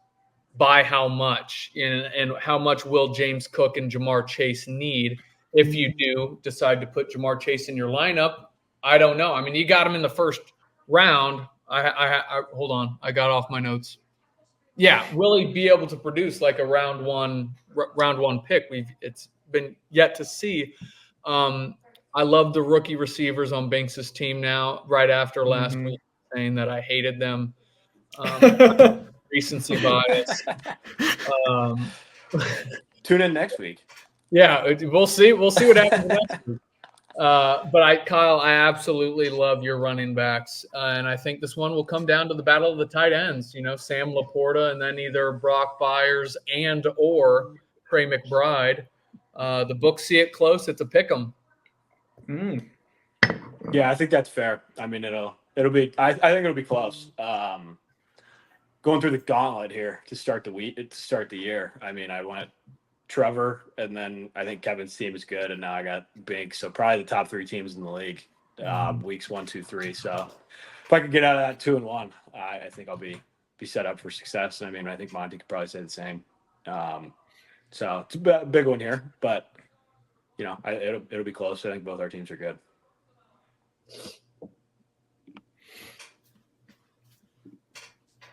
by how much? And how much will James Cook and Jamar Chase need if you do decide to put Jamar Chase in your lineup? I don't know. I mean, you got him in the first round. I hold on. I got off my notes. Yeah, will he be able to produce like a round one pick? It's been yet to see. I love the rookie receivers on Banks' team now. Right after last week, saying that I hated them. Recency bias. Tune in next week. Yeah, we'll see. We'll see what happens next week. But Kyle, I absolutely love your running backs, and I think this one will come down to the battle of the tight ends. Sam Laporta, and then either Brock Byers and or Trey McBride. The books see it close. It's a pick 'em. Yeah, I think that's fair. I mean, it'll be. I think it'll be close. Going through the gauntlet here to start the year. I mean, I went Trevor, and then I think Kevin's team is good, and now I got Bink. So probably the top 3 teams in the league, weeks 1, 2, 3. So if I could get out of that 2-1, I think I'll be set up for success. I mean, I think Monty could probably say the same. So it's a big one here, but it'll be close. I think both our teams are good.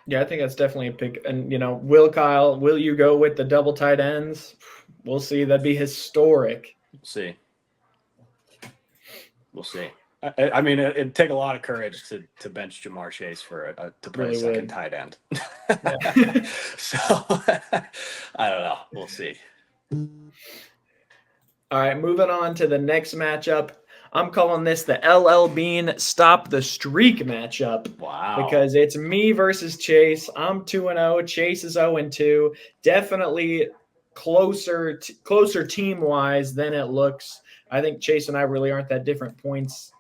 Yeah, I think that's definitely a pick. And, will you go with the double tight ends? We'll see. That'd be historic. We'll see. I mean, it'd take a lot of courage to bench Jamar Chase to play a second tight end. So, I don't know. We'll see. All right, moving on to the next matchup. I'm calling this the LL Bean Stop the Streak matchup. Wow. Because it's me versus Chase. I'm 2-0. Chase is 0-2. Definitely closer team-wise than it looks. I think Chase and I really aren't that different points.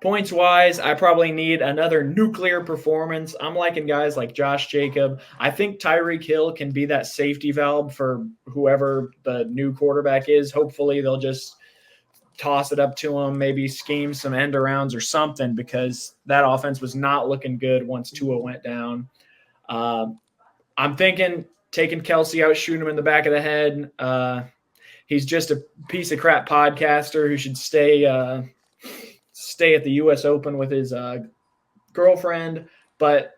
Points-wise, I probably need another nuclear performance. I'm liking guys like Josh Jacob. I think Tyreek Hill can be that safety valve for whoever the new quarterback is. Hopefully they'll just toss it up to him, maybe scheme some end arounds or something, because that offense was not looking good once Tua went down. I'm thinking taking Kelsey out, shooting him in the back of the head. He's just a piece of crap podcaster who should stay at the U.S. Open with his girlfriend. But,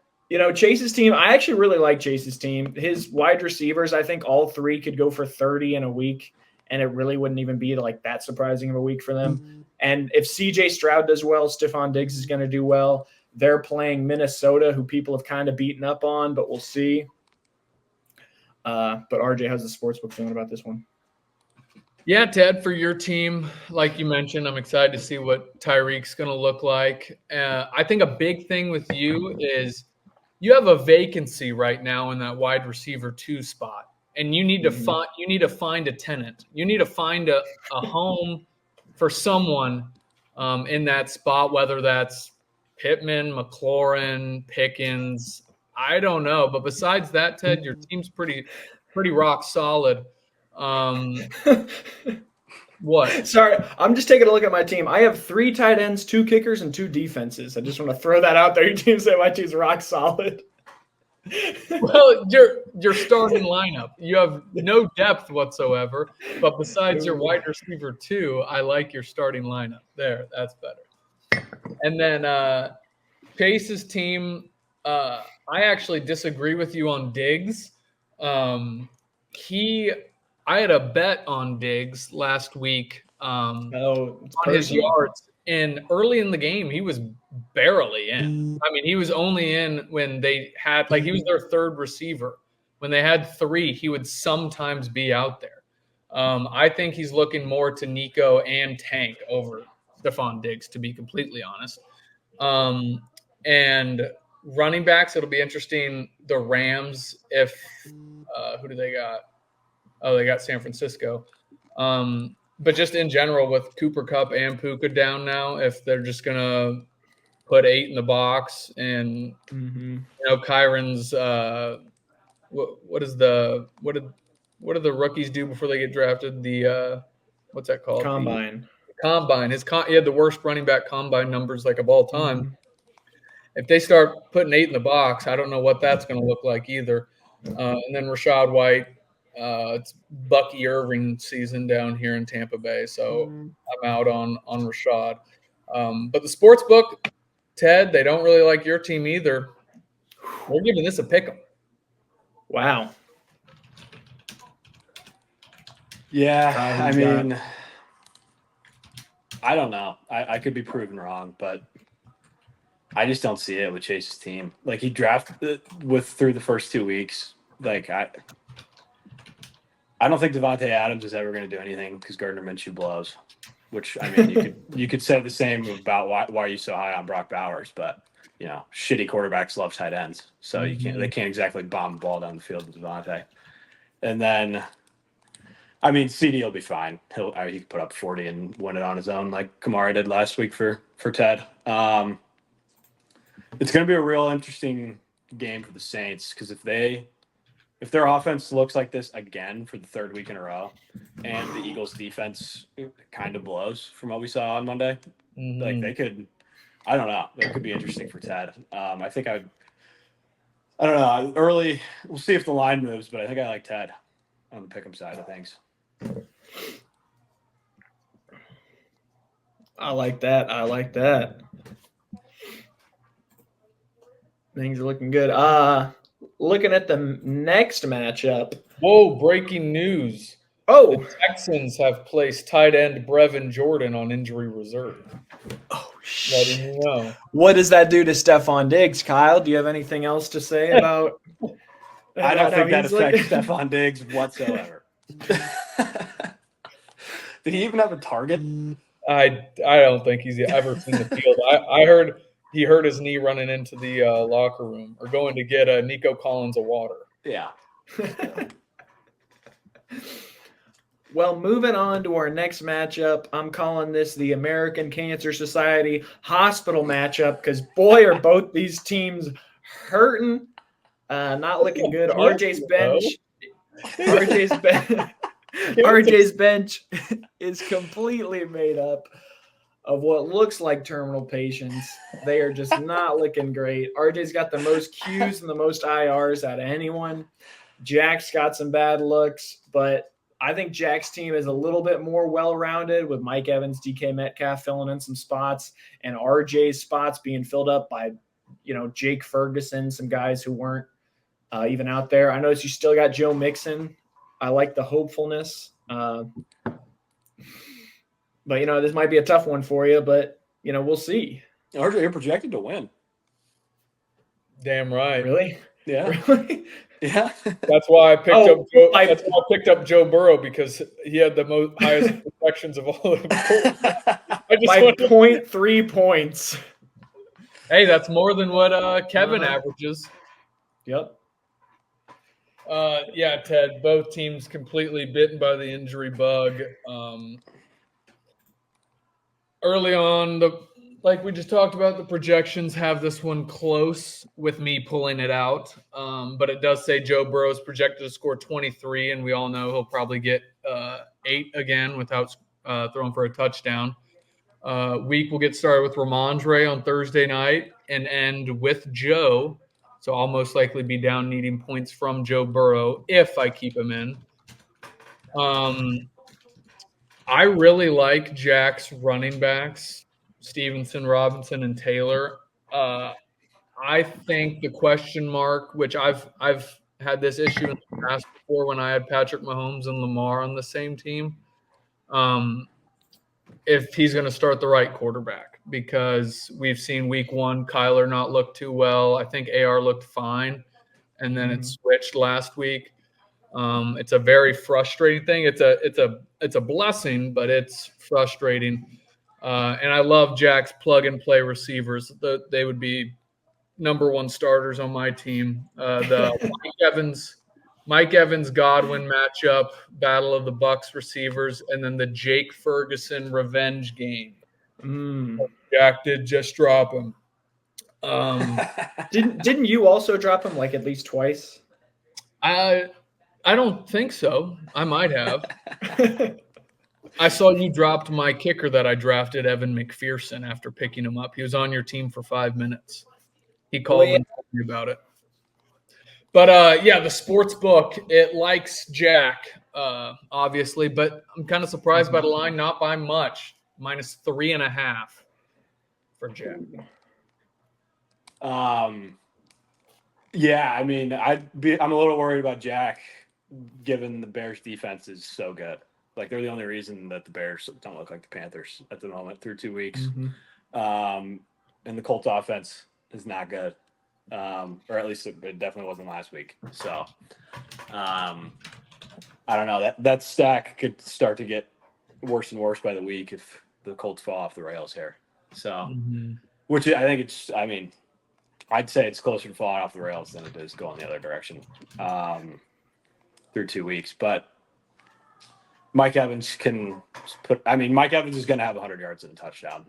Chase's team, I actually really like Chase's team. His wide receivers, I think all 3 could go for 30 in a week, and it really wouldn't even be like that surprising of a week for them. And if CJ Stroud does well, Stephon Diggs is going to do well. They're playing Minnesota, who people have kind of beaten up on, but we'll see. But RJ, how's the sportsbook feeling about this one? Yeah, Ted, for your team, like you mentioned, I'm excited to see what Tyreek's going to look like. I think a big thing with you is you have a vacancy right now in that wide receiver 2 spot, and you need to find a tenant. You need to find a home for someone in that spot, whether that's Pittman, McLaurin, Pickens. I don't know, but besides that, Ted, your team's pretty rock solid. What? Sorry, I'm just taking a look at my team. I have 3 tight ends, 2 kickers, and 2 defenses. I just want to throw that out there. Your team said my team's rock solid. Well, your starting lineup, you have no depth whatsoever. But besides your wide receiver 2, I like your starting lineup. There, that's better. And then Chase's team, I actually disagree with you on Diggs. I had a bet on Diggs last week on his yards, and early in the game, he was barely in. I mean, he was only in when they had, he was their 3rd receiver. When they had 3, he would sometimes be out there. I think he's looking more to Nico and Tank over Stephon Diggs, to be completely honest. And running backs, it'll be interesting. The Rams, who do they got? Oh, they got San Francisco. But just in general, with Cooper Kupp and Puka down now, if they're just going to put 8 in the box and, Kyron's what do the rookies do before they get drafted? The what's that called? Combine. Combine. He had the worst running back combine numbers of all time. If they start putting 8 in the box, I don't know what that's going to look like either. And then Rachaad White. It's Bucky Irving season down here in Tampa Bay, so I'm out on Rachaad. But the sports book, Ted, they don't really like your team either. We're giving this a pick 'em. Wow. Yeah, I mean, I don't know. I could be proven wrong, but I just don't see it with Chase's team. He drafted through the first 2 weeks. I don't think Devontae Adams is ever going to do anything because Gardner Minshew blows. Which, I mean, you could say the same about why are you so high on Brock Bowers, but shitty quarterbacks love tight ends, so they can't exactly bomb the ball down the field with Devontae. And then, I mean, CD will be fine. He can put up 40 and win it on his own, like Kamara did last week for Ted. It's going to be a real interesting game for the Saints because if their offense looks like this again for the third week in a row, and the Eagles' defense kind of blows from what we saw on Monday, like they could, I don't know, it could be interesting for Ted. I don't know. Early, we'll see if the line moves, but I think I like Ted on the pick'em side of things. I like that. Things are looking good. Looking at the next matchup. Whoa, breaking news. Oh, the Texans have placed tight end Brevin Jordan on injury reserve. Oh, letting you know. What does that do to Stephon Diggs, Kyle? Do you have anything else to say about I don't think that affects Stephon Diggs whatsoever. Did he even have a target? I don't think he's ever seen the field. I heard he hurt his knee running into the locker room or going to get Nico Collins a water. Yeah. Well, moving on to our next matchup, I'm calling this the American Cancer Society hospital matchup because, boy, are both these teams hurting. Not looking good. RJ's bench is completely made up of what looks like terminal patients. They are just not looking great. RJ's got the most Qs and the most IRs out of anyone. Jack's got some bad looks, but I think Jack's team is a little bit more well-rounded with Mike Evans, DK Metcalf filling in some spots, and RJ's spots being filled up by, Jake Ferguson, some guys who weren't even out there. I noticed you still got Joe Mixon. I like the hopefulness. But, this might be a tough one for you, but, we'll see. RJ, you're projected to win. Damn right. Really? Yeah. Really? Yeah. That's why I picked up Joe. That's why I picked up Joe Burrow because he had the highest projections of all of them. By 0.3 points. Hey, that's more than what Kevin averages. Yep. Yeah, Ted, both teams completely bitten by the injury bug. Early on, like we just talked about, the projections have this one close with me pulling it out. But it does say Joe Burrow's projected to score 23, and we all know he'll probably get 8 again without throwing for a touchdown. Week will get started with Ramondre on Thursday night and end with Joe. So I'll most likely be down needing points from Joe Burrow if I keep him in. I really like Jack's running backs, Stevenson, Robinson, and Taylor. I think the question mark, which I've had this issue in the past before when I had Patrick Mahomes and Lamar on the same team, if he's going to start the right quarterback. Because we've seen week 1, Kyler not look too well. I think AR looked fine, and then it switched last week. It's a very frustrating thing. It's a blessing, but it's frustrating. And I love Jack's plug and play receivers. They would be number 1 starters on my team. The Mike Evans Godwin matchup, battle of the Bucs receivers, and then the Jake Ferguson revenge game. Jack did just drop him. Didn't you also drop him like at least twice? I don't think so. I might have. I saw you dropped my kicker that I drafted, Evan McPherson, after picking him up. He was on your team for 5 minutes. He called and told me about it. But, the sports book, it likes Jack, obviously, but I'm kind of surprised by the line, not by much. -3.5 for Jack. Yeah, I mean, I'm a little worried about Jack, given the Bears' defense is so good. Like, they're the only reason that the Bears don't look like the Panthers at the moment through 2 weeks. And the Colts offense is not good. Or at least it definitely wasn't last week. So, I don't know. That stack could start to get worse and worse by the week if the Colts fall off the rails here. So, which I think I'd say it's closer to falling off the rails than it is going the other direction through 2 weeks. But Mike Evans Mike Evans is going to have 100 yards and a touchdown.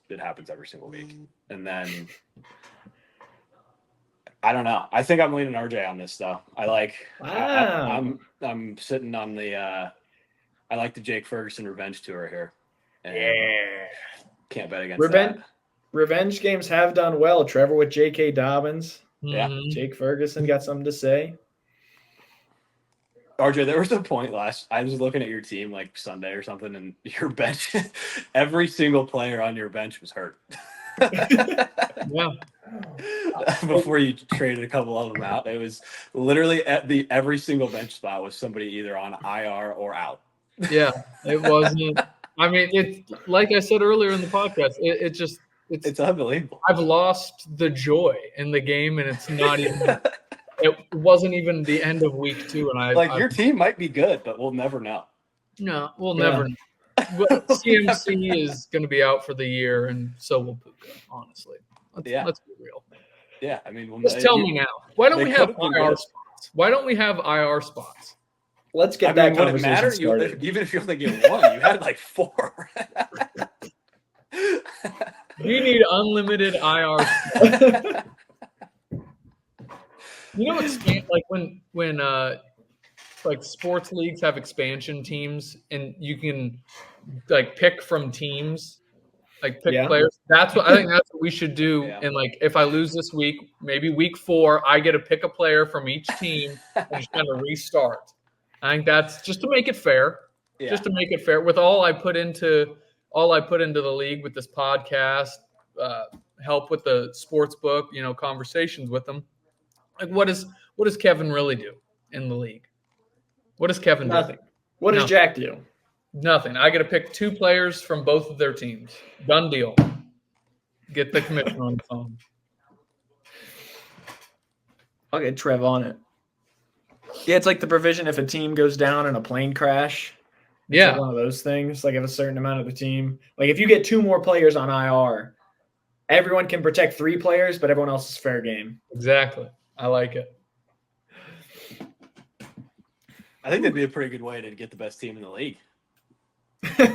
It happens every single week. And then I don't know. I think I'm leaning RJ on this though. I'm sitting on the I like the Jake Ferguson revenge tour here. And can't bet against that. Revenge games have done well. Trevor with J.K. Dobbins. Yeah. Jake Ferguson got something to say. RJ, there was a point I was looking at your team like Sunday or something, and your bench, every single player on your bench was hurt. Yeah. Before you traded a couple of them out, it was literally every single bench spot was somebody either on IR or out. Yeah, it wasn't. I mean, it's like I said earlier in the podcast. It's unbelievable. I've lost the joy in the game, and it's not even. It wasn't even the end of week 2, and your team might be good, but we'll never know. No, we'll never know. CMC is going to be out for the year, and so will Puka. Honestly, let's be real. Yeah, I mean, just tell me now. Why don't we have IR spots? Why don't we have IR spots? Let's get that conversation matter? started. Even if you only get 1, you had like 4. We need unlimited IR spots. You know what's like when like sports leagues have expansion teams and you can like pick from teams, like pick players. That's what I think we should do. Yeah. And like if I lose this week, maybe week 4, I get to pick a player from each team and just kind of restart. I think that's just to make it fair. Yeah. Just to make it fair with all I put into the league with this podcast, help with the sports book, conversations with them. Like what does Kevin really do in the league? What does Kevin do? Nothing. What does Jack do? Nothing. I got to pick 2 players from both of their teams. Done deal. Get the commissioner on the phone. I'll get Trev on it. Yeah, it's like the provision if a team goes down in a plane crash. Yeah. Like one of those things. Like if a certain amount of the team. Like if you get 2 more players on IR, everyone can protect 3 players, but everyone else is fair game. Exactly. I like it. I think that'd be a pretty good way to get the best team in the league. Yeah,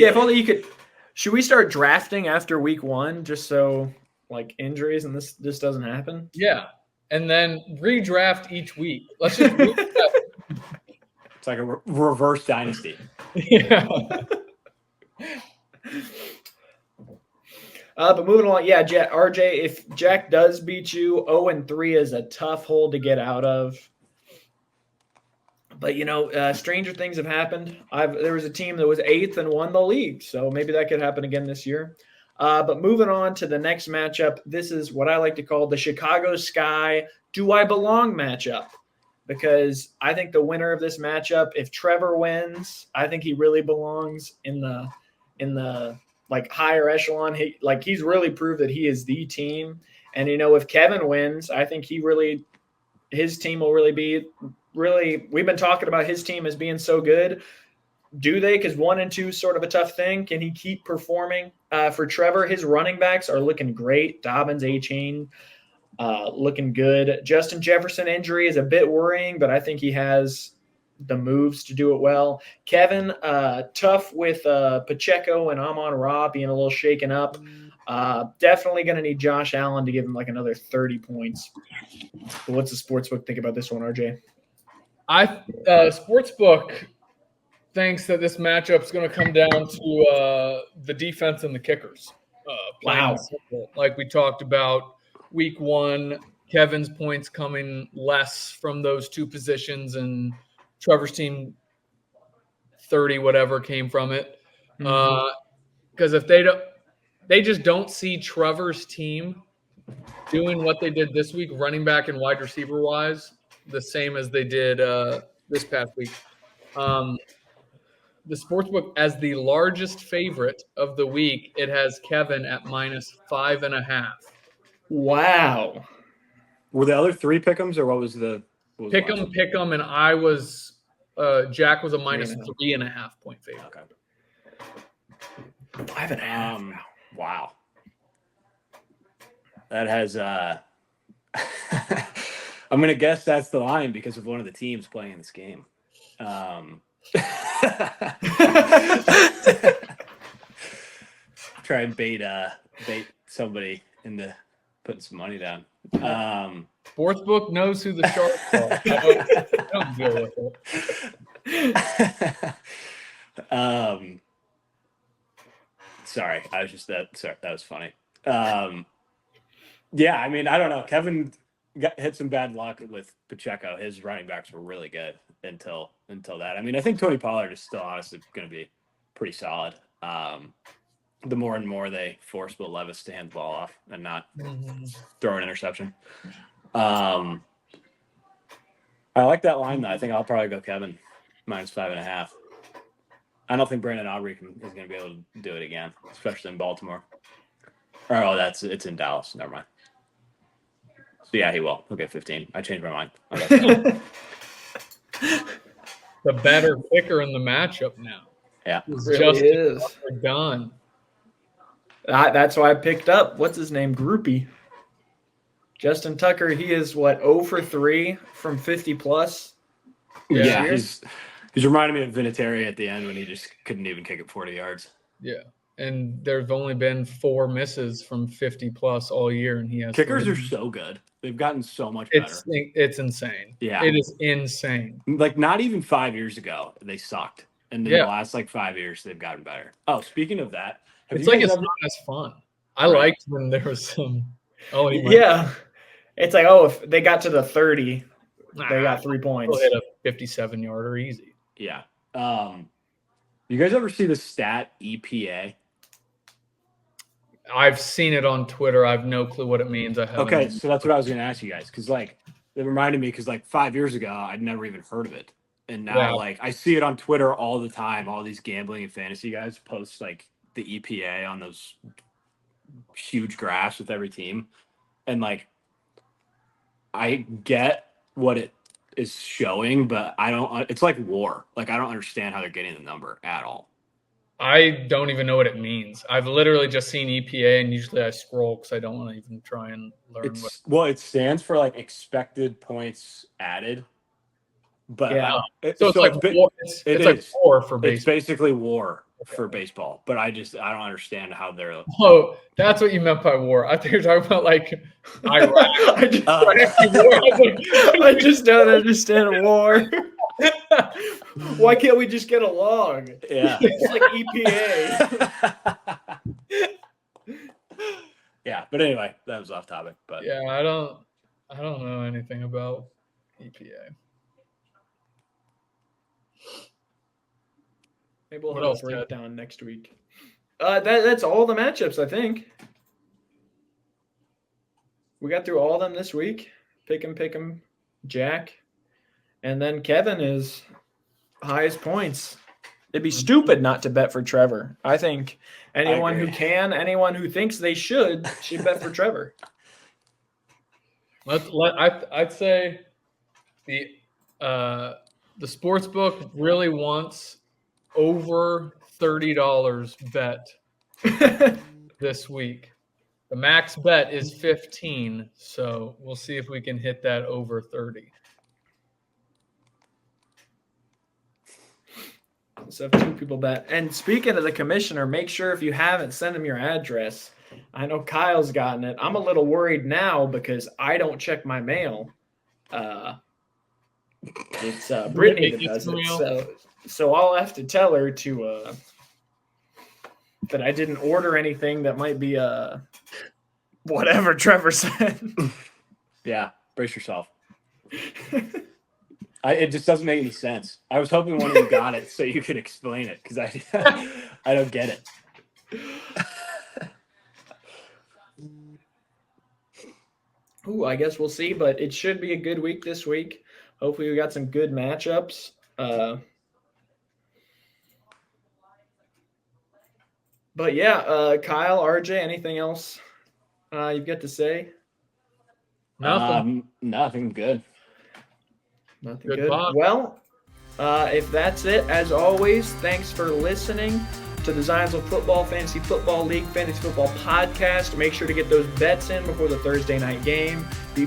if only you could. Should we start drafting after week 1 just so like injuries and this doesn't happen? Yeah, and then redraft each week. Let's just redraft. It's like a reverse dynasty. Yeah. But moving along, RJ, if Jack does beat you, 0-3 is a tough hole to get out of. But, stranger things have happened. There was a team that was 8th and won the league, so maybe that could happen again this year. But moving on to the next matchup, this is what I like to call the Chicago Sky Do I Belong matchup. Because I think the winner of this matchup, if Trevor wins, I think he really belongs in the like higher echelon. He's really proved that he is the team. And, if Kevin wins, I think his team will really be we've been talking about his team as being so good. Do they? Because 1 and 2 is sort of a tough thing. Can he keep performing? For Trevor, his running backs are looking great. Dobbins, A-Chain, looking good. Justin Jefferson injury is a bit worrying, but I think he has the moves to do it well. Kevin, tough with Pacheco and Amon-Ra being a little shaken up. Definitely going to need Josh Allen to give him like another 30 points. But what's the sportsbook think about this one, RJ? Sportsbook thinks that this matchup is going to come down to the defense and the kickers. Wow. Like we talked about week 1, Kevin's points coming less from those 2 positions, and Trevor's team 30 whatever came from it. Because if they just don't see Trevor's team doing what they did this week, running back and wide receiver wise, the same as they did this past week. The sportsbook, as the largest favorite of the week, it has Kevin at -5.5. Wow. Were the other 3 pick'ems, or what was the Pick 'em, and I was Jack was a minus 3.5 point favorite. Okay. 5.5. Wow. That has I'm gonna guess that's the line because of one of the teams playing in this game. Try and bait somebody into putting some money down. Sportsbook knows who the Sharks are. I don't deal with it. Sorry, I was just that was funny. Yeah, I mean, I don't know. Kevin hit some bad luck with Pacheco. His running backs were really good until that. I mean, I think Tony Pollard is still honestly going to be pretty solid. The more and more they force Will Levis to hand the ball off and not throw an interception. I like that line though. I think I'll probably go Kevin minus 5.5. I don't think Brandon Aubrey is going to be able to do it again, especially in Baltimore. It's in Dallas. Never mind. So yeah, he will. He'll get 15. I changed my mind. The better kicker in the matchup now. Yeah, Really is. Done. That's why I picked up what's his name, Groupie. Justin Tucker. He is 0 for 3 from 50 plus. Yeah, he's reminding me of Vinatieri at the end when he just couldn't even kick it 40 yards. Yeah. And there's only been 4 misses from 50 plus all year, and he has kickers 3. are so good. They've gotten so much better. It's insane. Yeah, it is insane. Like not even 5 years ago, they sucked, and then the last 5 years they've gotten better. Oh, speaking of that, it's not as fun. I liked when there was some. It's like if they got to the 30, they got 3 points. They'll hit a 57-yarder easy. Yeah. You guys ever see the stat EPA? I've seen it on Twitter. I have no clue what it means. Okay, so that's what I was going to ask you guys because it reminded me because 5 years ago I'd never even heard of it, and now I see it on Twitter all the time. All these gambling and fantasy guys post the EPA on those huge graphs with every team, and I get what it is showing, but I don't. It's like war. I don't understand how they're getting the number at all. I don't even know what it means. I've literally just seen EPA, and usually I scroll because I don't want to even try and learn. It stands for expected points added, but it's like war. It's like war for baseball. It's basically war for baseball, but I don't understand how they're. Oh, that's what you meant by war. I think you're talking about Iraq. I just don't understand war. Why can't we just get along? Yeah, it's like EPA. Yeah, but anyway, that was off topic. But yeah, I don't know anything about EPA. Maybe we'll have a breakdown next week. That's all the matchups, I think. We got through all of them this week. Pick 'em, Jack. And then Kevin is highest points. It'd be stupid not to bet for Trevor. I think anyone who thinks they should bet for Trevor. I'd say the sports book really wants over $30 bet this week. The max bet is 15, so we'll see if we can hit that over 30. So 2 people bet. And speaking of the commissioner, make sure if you haven't, send him your address. I know Kyle's gotten it. I'm a little worried now because I don't check my mail. It's Brittany that does it. So I'll have to tell her to that I didn't order anything that might be whatever Trevor said. Yeah, brace yourself. It just doesn't make any sense. I was hoping one of you got it so you could explain it because I don't get it. Ooh, I guess we'll see, but it should be a good week this week. Hopefully we got some good matchups. But yeah, Kyle, RJ, anything else you've got to say? Nothing. Nothing good. Nothing Good good. talk. Well, if that's it, as always, thanks for listening to the Zionsville Football Fantasy Football League Fantasy Football Podcast. Make sure to get those bets in before the Thursday night game. Be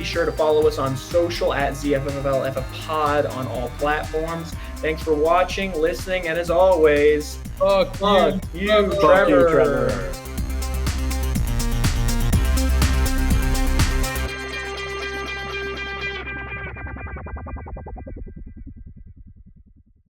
sure to follow us on social at ZFFFL FF Pod on all platforms. Thanks for watching, listening, and as always, Fuck fuck you, you, Trevor. Trevor.